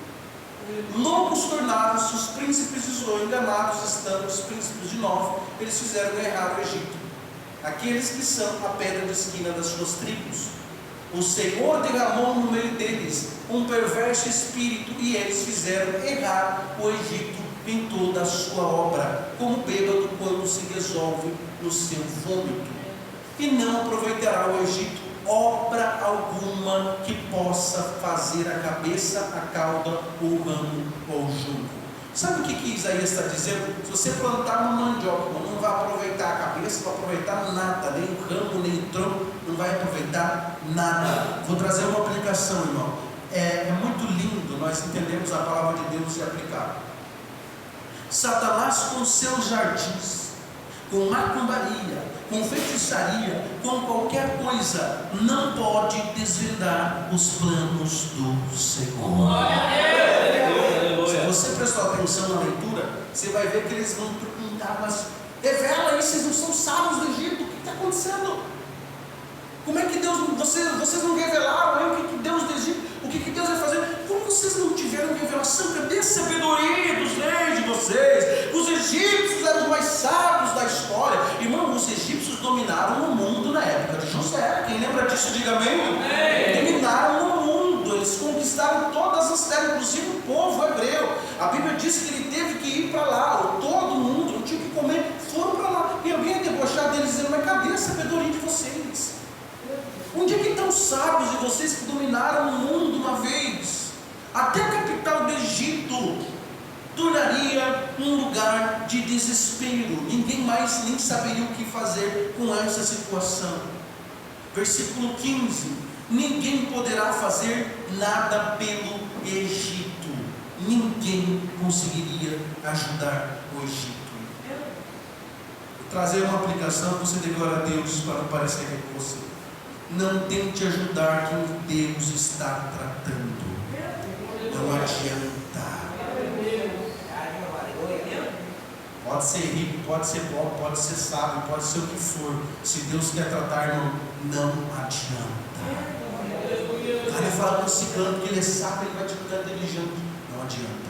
Loucos tornaram-se os príncipes de Zoan, enganados estando os príncipes de Nof. Eles fizeram errar o Egito, aqueles que são a pedra de esquina das suas tribos. O Senhor derramou no meio deles um perverso espírito, e eles fizeram errar o Egito em toda a sua obra, como bêbado quando se resolve no seu vômito. E não aproveitará o Egito obra alguma que possa fazer a cabeça, a cauda, ou o ramo, ou o junco. Sabe o que Isaías está dizendo? Se você plantar uma mandioca, não vai aproveitar a cabeça, não vai aproveitar nada, nem o ramo, nem o tronco, não vai aproveitar nada. Vou trazer uma aplicação, irmão. É muito lindo nós entendemos a palavra de Deus e aplicar. Satanás com seus jardins, com macumbaria, com feitiçaria, com qualquer coisa, não pode desvendar os planos do Senhor. Se você prestou atenção na leitura, você vai ver que eles vão perguntar, mas revela aí, vocês não são sábios do Egito, o que está acontecendo? Como é que Deus, vocês não revelaram aí o que Deus do Egito, o que Deus vai fazer? Como vocês não tiveram revelação? Cadê a sabedoria dos reis de vocês? Os egípcios eram os mais sábios da história. Irmão, os egípcios dominaram o mundo na época de José. Quem lembra disso, diga amém. Dominaram o mundo, eles conquistaram todas as terras, inclusive o povo hebreu. A Bíblia diz que ele teve que ir para lá, todo mundo, não tinha que comer, foram para lá. E alguém ia debochar deles dizendo, mas cadê a sabedoria de vocês? Onde é que estão os sábios de vocês que dominaram o mundo uma vez? Até a capital do Egito tornaria um lugar de desespero. Ninguém mais nem saberia o que fazer com essa situação. Versículo 15: ninguém poderá fazer nada pelo Egito. Ninguém conseguiria ajudar o Egito. Vou trazer uma aplicação que você dê glória a Deus para não parecer que é com você. Não tente ajudar quem Deus está tratando. Não adianta. Pode ser rico, pode ser pobre, pode ser sábio, pode ser o que for. Se Deus quer tratar, irmão, não adianta. O cara fala com o ciclano que ele é sábio, ele vai te cuidar inteligente. Não adianta.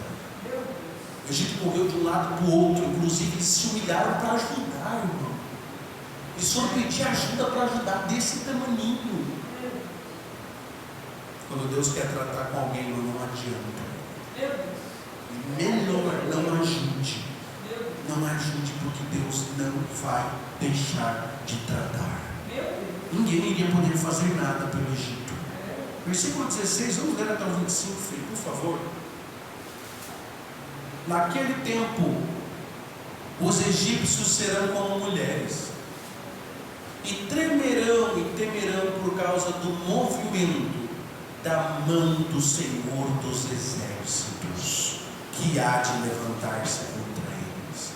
O Egito correu de um lado para o outro. Inclusive eles se humilharam para ajudar, irmão. Eles foram pedir ajuda para ajudar desse tamaninho. Quando Deus quer tratar com alguém, não adianta. Melhor não ajude. Não ajude, porque Deus não vai deixar de tratar. Ninguém iria poder fazer nada pelo Egito. Versículo 16, vamos ler até o 25, filho, por favor. Naquele tempo, os egípcios serão como mulheres, e tremerão e temerão por causa do movimento da mão do Senhor dos exércitos, que há de levantar-se contra eles.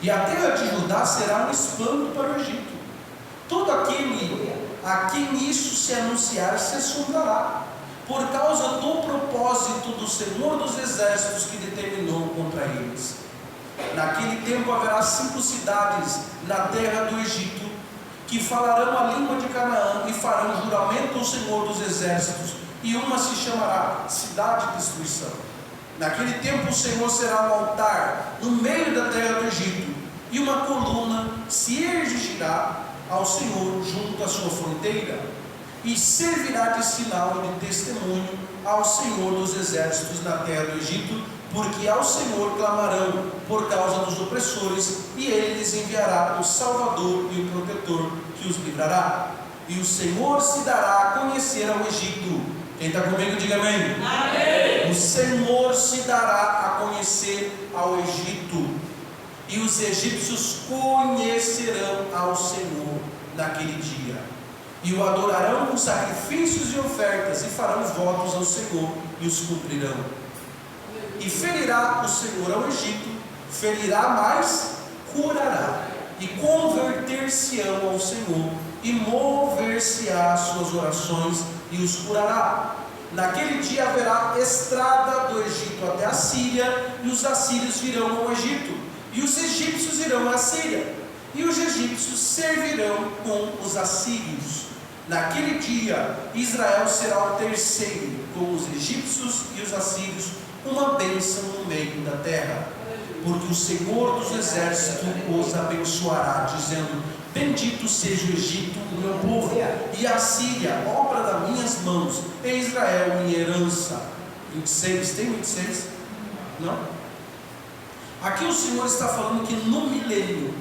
E a terra de Judá será um espanto para o Egito. Todo aquele a quem isso se anunciar se assombrará, por causa do propósito do Senhor dos exércitos que determinou contra eles. Naquele tempo haverá 5 cidades na terra do Egito, que falarão a língua de Canaã e farão juramento ao Senhor dos exércitos, e uma se chamará Cidade de Destruição. Naquele tempo o Senhor será um altar no meio da terra do Egito, e uma coluna se erigirá ao Senhor junto à sua fronteira, e servirá de sinal e de testemunho ao Senhor dos exércitos na terra do Egito, porque ao Senhor clamarão por causa dos opressores, e Ele lhes enviará o Salvador e o Protetor que os livrará. E o Senhor se dará a conhecer ao Egito. Quem está comigo, diga amém. Amém. O Senhor se dará a conhecer ao Egito, e os egípcios conhecerão ao Senhor naquele dia, e o adorarão com sacrifícios e ofertas, e farão votos ao Senhor, e os cumprirão. E ferirá o Senhor ao Egito, ferirá, mas curará, e converter-se-ão ao Senhor, e mover-se-á as suas orações, e os curará. Naquele dia haverá estrada do Egito até a Síria, e os assírios virão ao Egito, e os egípcios irão à Síria, e os egípcios servirão com os assírios. Naquele dia Israel será o terceiro, com os egípcios e os assírios, uma bênção no meio da terra, porque o Senhor dos exércitos os abençoará, dizendo: bendito seja o Egito, o meu povo, e a Síria, obra das minhas mãos, e Israel, minha herança. 26, tem 26? Não? Aqui o Senhor está falando que no milênio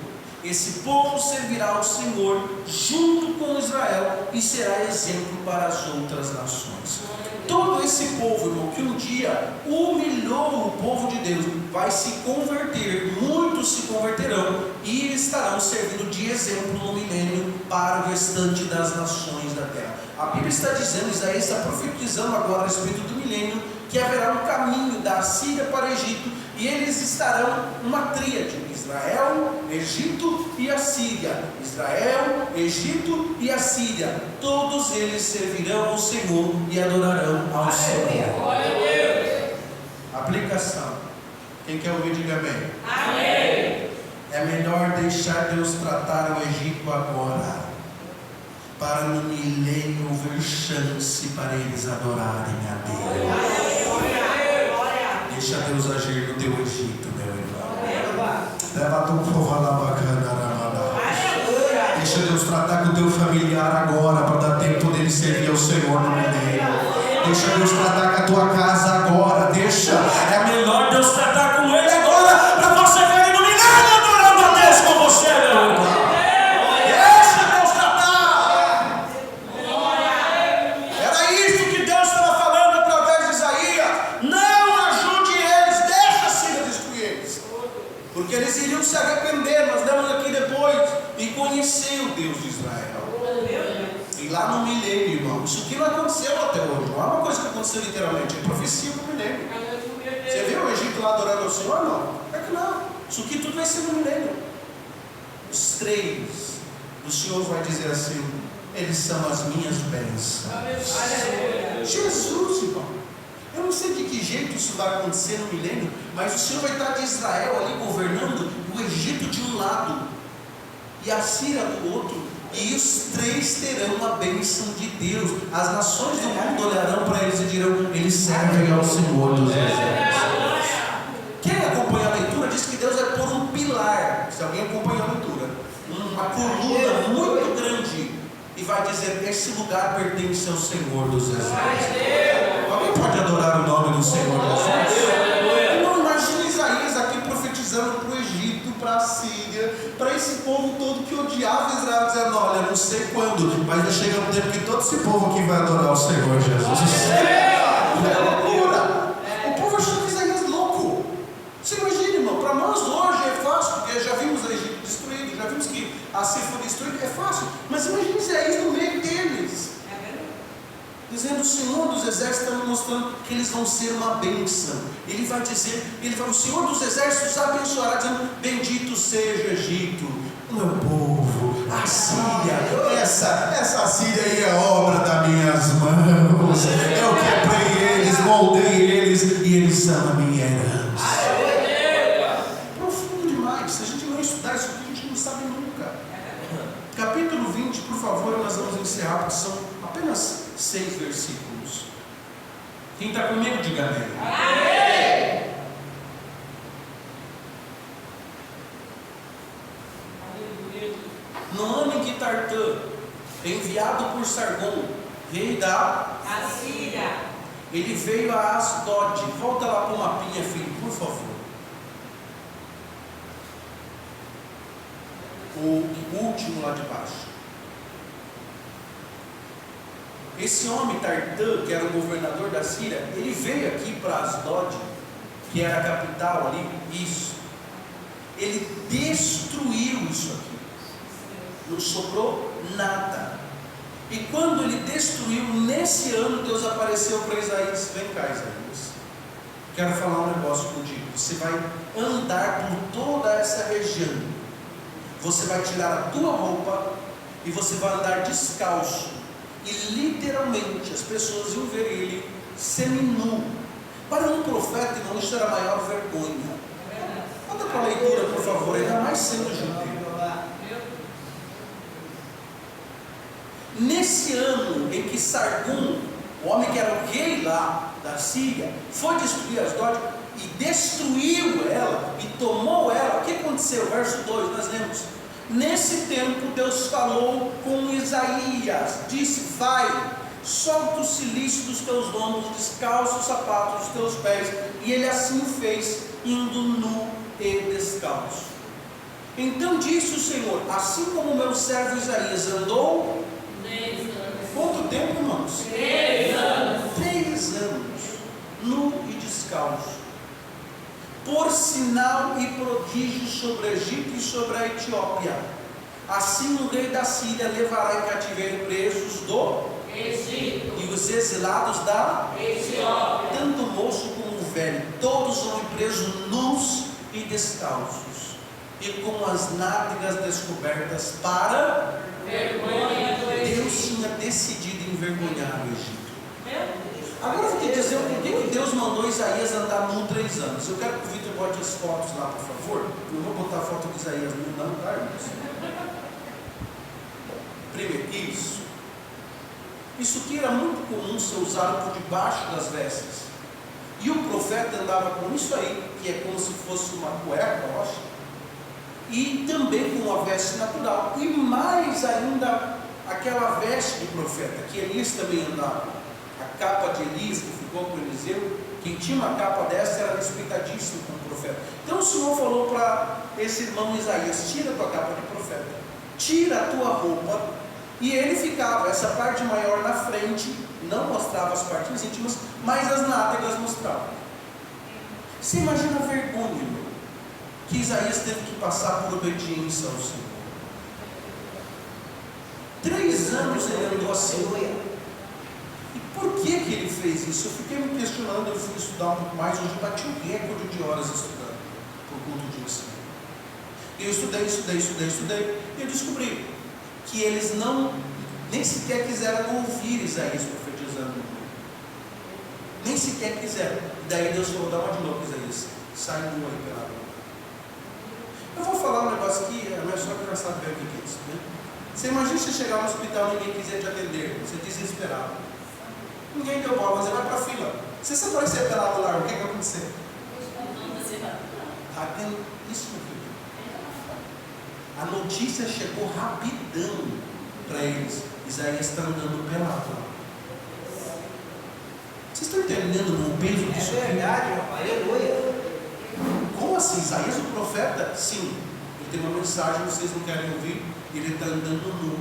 esse povo servirá ao Senhor junto com Israel e será exemplo para as outras nações. Todo esse povo, irmão, que um dia humilhou o povo de Deus, vai se converter, muitos se converterão e estarão servindo de exemplo no milênio para o restante das nações da terra. A Bíblia está dizendo, Isaías está profetizando agora a respeito do milênio, que haverá um caminho da Assíria para o Egito, e eles estarão uma tríade: Israel, Egito e Assíria. Israel, Egito e Assíria. Todos eles servirão ao Senhor e adorarão ao Senhor. Aplicação. Quem quer ouvir, diga amém. Amém. É melhor deixar Deus tratar o Egito agora, para no milênio haver chance para eles adorarem a Deus. Deixa Deus agir no teu Egito, meu irmão. Leva tu povo lá bacana. Deixa Deus tratar com o teu familiar agora, para dar tempo dele servir ao Senhor no milênio. Deixa Deus tratar com a tua casa agora. Deixa. É melhor Deus tratar com ele agora, para você ver ele no milênio adorando a Deus com você, meu irmão. Deixa Deus tratar. Era isso que Deus estava falando através de Isaías. Não ajude eles, deixa a Síria destruir eles, porque eles iriam se arrepender. Nós lemos aqui depois, e conhecer o Deus de Israel. E lá no milênio, irmão, isso aqui não aconteceu até hoje, não é uma coisa que aconteceu literalmente, é profecia para o milênio. Você viu o Egito lá adorando ao Senhor? Não, é que não. Isso aqui tudo vai ser no milênio. Os três, o Senhor vai dizer assim: eles são as minhas bênçãos. Jesus, irmão. Eu não sei de que jeito isso vai acontecer no milênio, mas o Senhor vai estar de Israel ali governando, o Egito de um lado e a Síria do outro, e os três terão a bênção de Deus. As nações do mundo olharão para eles e dirão: eles servem ao Senhor dos exércitos. Quem acompanha a leitura diz que Deus vai pôr um pilar, se alguém acompanha a leitura, uma coluna muito grande, e vai dizer: esse lugar pertence ao Senhor dos exércitos. Alguém pode adorar o nome do Senhor dos exércitos? Não, imagina Isaías aqui profetizando para o Egito, para a Síria, para esse povo todo que odiava Israel, dizendo: olha, não sei quando, mas vai chegar um tempo que todo esse povo aqui vai adorar o Senhor Jesus. É loucura. O povo achou que Isaías é louco. Você imagina, irmão, para nós hoje é fácil, porque já vimos o Egito destruído, já vimos que a Síria foi destruída, é fácil. Mas imagina Isaías no meio deles, dizendo: o Senhor dos exércitos está mostrando que eles vão ser uma bênção. Ele vai dizer, o Senhor dos exércitos abençoará, dizendo: bendito seja o Egito, o meu povo, a Síria. Essa Síria aí é obra das minhas mãos. Eu quebrei eles, moldei eles, e eles são a minha herança. Profundo demais. Se a gente não estudar isso aqui, a gente não sabe nunca. Capítulo 20, por favor, nós vamos encerrar, porque são apenas 6 versículos. Quem está comigo, diga amém. Amém. No ano em que Tartã, enviado por Sargom, rei da Assíria, ele veio a Asdod. Volta lá para o mapinha, filho, por favor. O último lá de baixo. Esse homem Tartã, que era o governador da Síria, ele veio aqui para Asdod, que era a capital ali. Isso. Ele destruiu isso aqui. Não sobrou nada. E quando ele destruiu, nesse ano Deus apareceu para Isaías: vem cá, Isaías, quero falar um negócio contigo. Você vai andar por toda essa região, você vai tirar a tua roupa e você vai andar descalço. E literalmente as pessoas iam ver ele seminu. Para um profeta, irmão, isso era a maior vergonha. Manda para a leitura, por favor, ainda mais sendo judeu. Nesse ano em que Sargom, o homem que era o rei lá da Síria, foi destruir Asdod e destruiu ela e tomou ela, o que aconteceu? Verso 2, nós lemos: nesse tempo Deus falou com Isaías, disse: vai, solta o cilício dos teus lombos, descalça os sapatos dos teus pés. E ele assim fez, indo nu e descalço. Então disse o Senhor: assim como meu servo Isaías andou 10 anos. quanto tempo, irmãos? 3 anos. 3 anos, nu e descalço, por sinal e prodígio sobre o Egito e sobre a Etiópia. Assim o rei da Síria levará em cativeiro presos do Egito. e os exilados da Etiópia. tanto o moço como o velho, todos vão presos nus e descalços, e com as nádegas descobertas, para Vergonha do Deus Egito. tinha decidido envergonhar o Egito. Meu Deus. Agora eu vou te dizer por que Deus mandou Isaías andar nu 3 anos. Eu quero que o Vitor bote as fotos lá, por favor. Não vou botar a foto de Isaías nu, não, tá, irmãos? Primeiro, isso aqui era muito comum ser usado por debaixo das vestes. E o profeta andava com isso aí, que é como se fosse uma cueca, eu acho. E também com uma veste natural. E mais ainda, aquela veste de profeta, que Elias também andava. A capa de Elias, que ficou com Eliseu, quem tinha uma capa dessa era respeitadíssimo como profeta. Então o Senhor falou para esse irmão Isaías: tira a tua capa de profeta, tira a tua roupa. E ele ficava, essa parte maior na frente, não mostrava as partes íntimas, mas as nádegas mostravam. Você imagina a vergonha, irmão, que Isaías teve que passar por obediência ao Senhor. 3 anos ele andou assim. E por que ele fez isso? Eu fiquei me questionando, eu fui estudar um pouco mais, hoje bati um recorde de horas estudando, por culto de ensino. E eu estudei, e eu descobri que eles nem sequer quiseram ouvir Isaías profetizando. Nem sequer quiseram. E daí Deus falou: dá uma de novo, Isaías, sai nu aí pela rua. Eu vou falar um negócio aqui, a minha sogra já sabe bem o que é isso, né? Você imagina você chegar no hospital e ninguém quiser te atender, você desesperado. Ninguém deu bola, você vai para a fila. Se você aparecer pelado lá, o que vai acontecer? Isso, meu filho. A notícia chegou rapidão para eles: Isaías está andando pelado. Vocês estão entendendo o peso disso? É verdade, aleluia. Como assim? Isaías, o profeta? Sim, ele tem uma mensagem, vocês não querem ouvir. Ele está andando nu.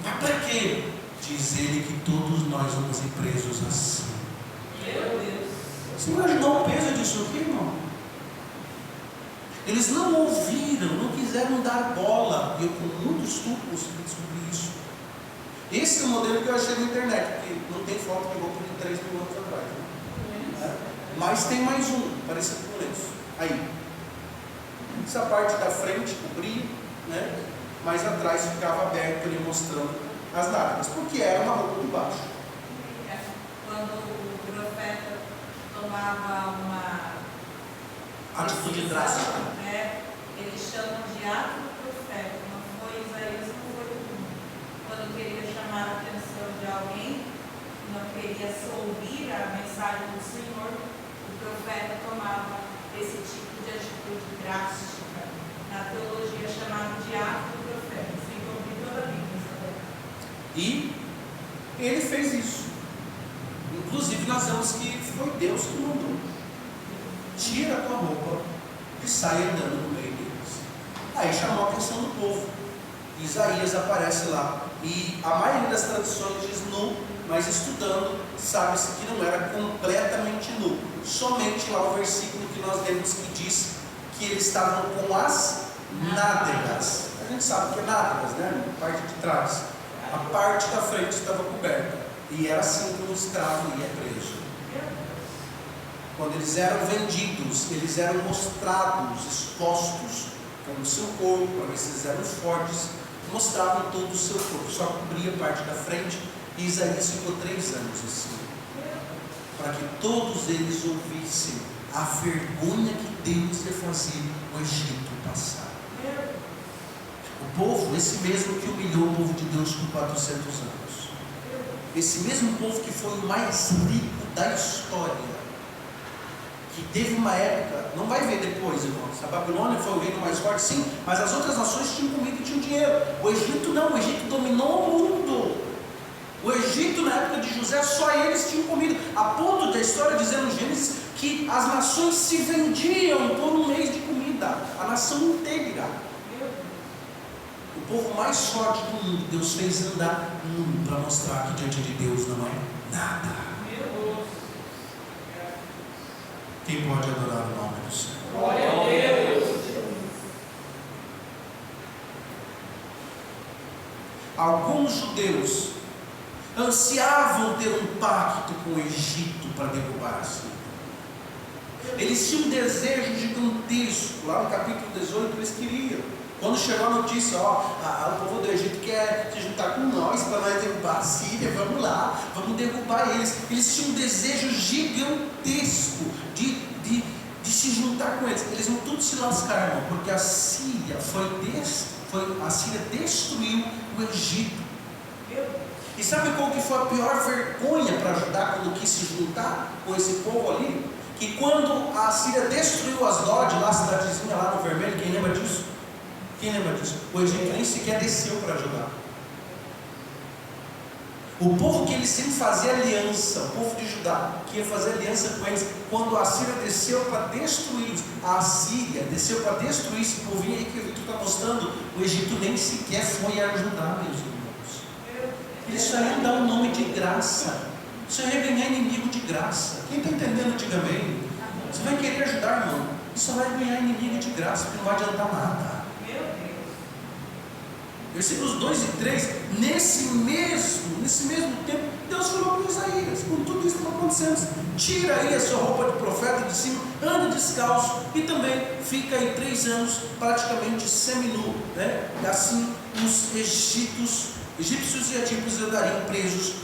Mas para quê? Diz ele que todos nós vamos ir presos assim. Meu Deus. Você imaginou o peso disso aqui, irmão? Eles não ouviram, não quiseram dar bola. E eu, com muito estudo, consegui descobrir isso. Esse é o modelo que eu achei na internet, porque não tem foto que eu vou por 3 mil anos atrás. Né? Mas tem mais um, parecido com esse. Aí. Essa parte da frente cobria, né? Mas atrás ficava aberto, ele mostrando as nádegas, porque era uma roupa de baixo. Quando o profeta tomava uma Atitude drástica. Eles chamam de ato do profeta. Não foi Isaías, não foi todo mundo. Quando queria chamar a atenção de alguém, não queria ouvir a mensagem do Senhor, o profeta tomava esse tipo de atitude drástica. Na teologia chamado de ato do profeta. Sem cumprir toda a Bíblia. E ele fez isso. Inclusive nós vemos que foi Deus que mandou: tira a tua roupa e sai andando no meio deles. Aí chamou a atenção do povo. Isaías aparece lá, e a maioria das traduções diz nu, mas estudando, sabe-se que não era completamente nu. Somente lá o versículo que nós lemos que diz que eles estavam com as nádegas. A gente sabe que é nádegas, né? A parte de trás. A parte da frente estava coberta. E era assim que um escravo ia preso. Quando eles eram vendidos, eles eram mostrados, expostos com o seu corpo, para ver se eles eram fortes. Mostravam todo o seu corpo, só cobria a parte da frente. E Isaías ficou 3 anos assim, para que todos eles ouvissem a vergonha que Deus ia fazer o Egito passar. O povo, esse mesmo que humilhou o povo de Deus por 400 anos, esse mesmo povo que foi o mais rico da história, que teve uma época, não vai ver depois, irmãos, a Babilônia foi o reino mais forte, sim, mas as outras nações tinham comida e tinham dinheiro. O Egito não, o Egito dominou o mundo. O Egito, na época de José, só eles tinham comida, a ponto da história dizer no Gênesis que que as nações se vendiam por um mês de comida, a nação inteira. O povo mais forte do mundo, Deus fez andar nu para mostrar que diante de Deus não é nada. Quem pode adorar o nome do Senhor? Glória a Deus. Alguns judeus ansiavam ter um pacto com o Egito para derrubar a Síria. Eles tinham um desejo gigantesco. Lá no capítulo 18 eles queriam. Quando chegou a notícia, o povo do Egito quer se juntar com nós para nós derrubar a Síria, vamos lá, vamos derrubar eles. Eles tinham um desejo gigantesco de se juntar com eles. Eles não tudo se lascaram, porque a Síria a Síria destruiu o Egito. E sabe qual que foi a pior vergonha para Judá quando quis se juntar com esse povo ali? Que quando a Síria destruiu Asdod, lá a cidadezinha lá no vermelho, quem lembra disso? Quem lembra disso? O Egito nem sequer desceu para Judá. O povo que ele sempre fazia aliança, o povo de Judá, que ia fazer aliança com eles, quando a Síria desceu para destruí-los, a Síria desceu para destruir esse povinho aí que o Egito está mostrando, o Egito nem sequer foi ajudar, meus irmãos. Eles só iam dar um nome de graça, só ia ganhar inimigo de graça. Quem está entendendo, diga amém. Você vai querer ajudar, irmão, e só vai ganhar inimigo de graça, porque não vai adiantar nada. Versículos 2 e 3, nesse mesmo tempo, Deus falou para Isaías, com tudo isso que está acontecendo, tira aí a sua roupa de profeta de cima, anda descalço, e também fica aí 3 anos praticamente seminu, né? E assim os egípcios e etíopes andariam presos,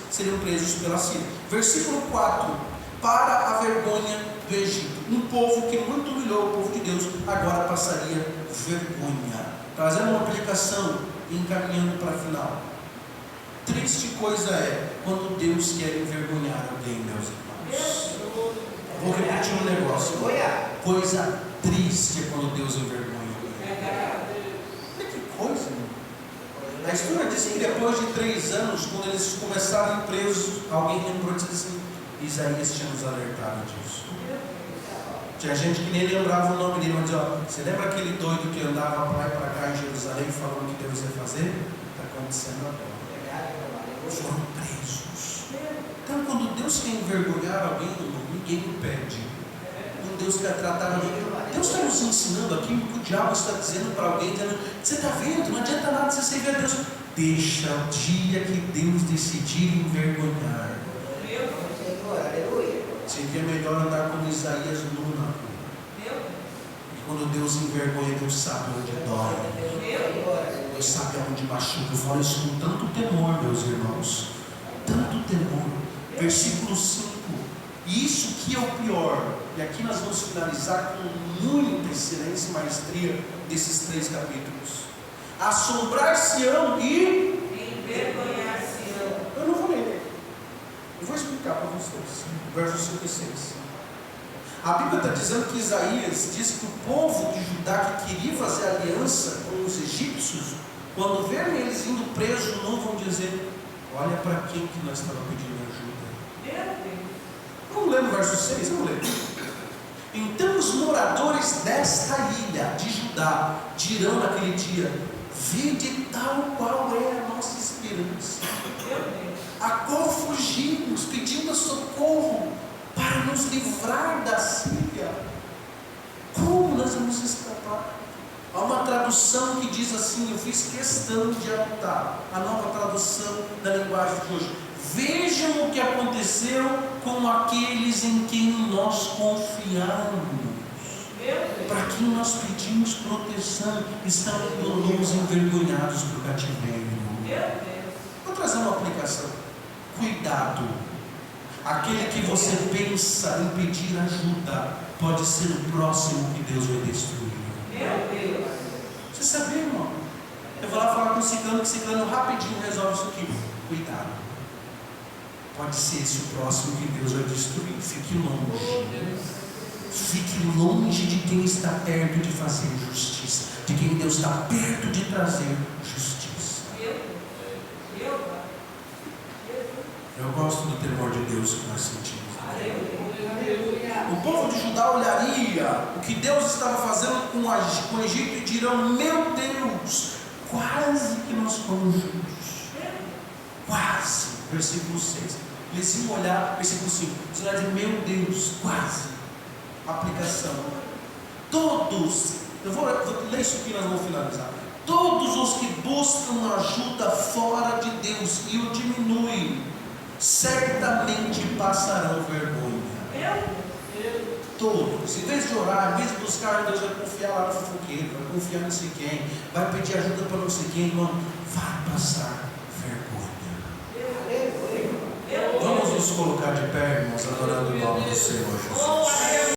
seriam presos pela Síria. Versículo 4, para a vergonha do Egito, um povo que muito humilhou o povo de Deus, agora passaria vergonha. Trazendo uma aplicação e encaminhando para a final. Triste coisa é quando Deus quer envergonhar alguém, meus irmãos. Vou repetir um negócio. Coisa triste é quando Deus envergonha alguém. Que coisa, irmão. A história diz que depois de 3 anos, quando eles começaram presos, alguém lembrou e disse assim: Isaías tinha nos alertado disso. Tinha gente que nem lembrava o nome dele, mas dizia: você lembra aquele doido que andava para lá e para cá em Jerusalém falando o que Deus ia fazer? Está acontecendo agora. Foram presos. Então, quando Deus quer envergonhar alguém, ninguém impede. Quando Deus quer tratar alguém, Deus está nos ensinando aqui o que o diabo está dizendo para alguém, dizendo: você está vendo, não adianta nada você servir a Deus. Deixa o dia que Deus decidir envergonhar. Seria melhor andar como Isaías nu na rua. E quando Deus envergonha, Deus sabe onde dói. Deus sabe onde machuca. Eu falo isso com tanto temor, meus irmãos. Tanto temor. Versículo 5. E isso que é o pior. E aqui nós vamos finalizar com muita excelência e maestria desses 3 capítulos. Assombrar-se-ão e envergonhar-se-ão. Eu não vou ler. Eu vou explicar para vocês. Versos 5 e 6. A Bíblia está dizendo que Isaías diz que o povo de Judá que queria fazer aliança com os egípcios, quando verem eles indo presos, não vão dizer: olha para quem que nós estávamos pedindo ajuda. Vamos ler no verso 6? Vamos ler. Então os moradores desta ilha de Judá dirão naquele dia: vede tal qual é a nossa esperança, a qual fugimos pedindo socorro para nos livrar da Síria. Como nós vamos escapar? Há uma tradução que diz assim, eu fiz questão de anotar, a nova tradução da linguagem de hoje: vejam o que aconteceu com aqueles em quem nós confiamos, para quem nós pedimos proteção, estão todos envergonhados por cativeiro. Vou trazer uma aplicação. Cuidado. Aquele que você pensa em pedir ajuda pode ser o próximo que Deus vai destruir. Você sabia, irmão? Eu vou lá falar com o ciclano, que o ciclano rapidinho resolve isso aqui. Cuidado. Pode ser esse o próximo que Deus vai destruir. Fique longe. Fique longe de quem está perto de fazer justiça, de quem Deus está perto de trazer justiça. Eu gosto do temor de Deus que nós sentimos. povo de Judá olharia o que Deus estava fazendo com o Egito e dirão: meu Deus, quase que nós fomos juntos. Quase. Versículo 6. Eles iam olhar, versículo 5. Eles iam dizer: meu Deus, quase. Aplicação. Todos, eu vou ler isso aqui, nós vamos finalizar. Todos os que buscam ajuda fora de Deus e o diminuem, certamente passarão vergonha. Todos, em vez de orar, em vez de buscar, Deus vai confiar lá no fofoqueiro, vai confiar não sei quem, vai pedir ajuda para não sei quem, irmão, vai passar vergonha. Vamos nos colocar de pé, irmãos, adorando o nome do Senhor Jesus.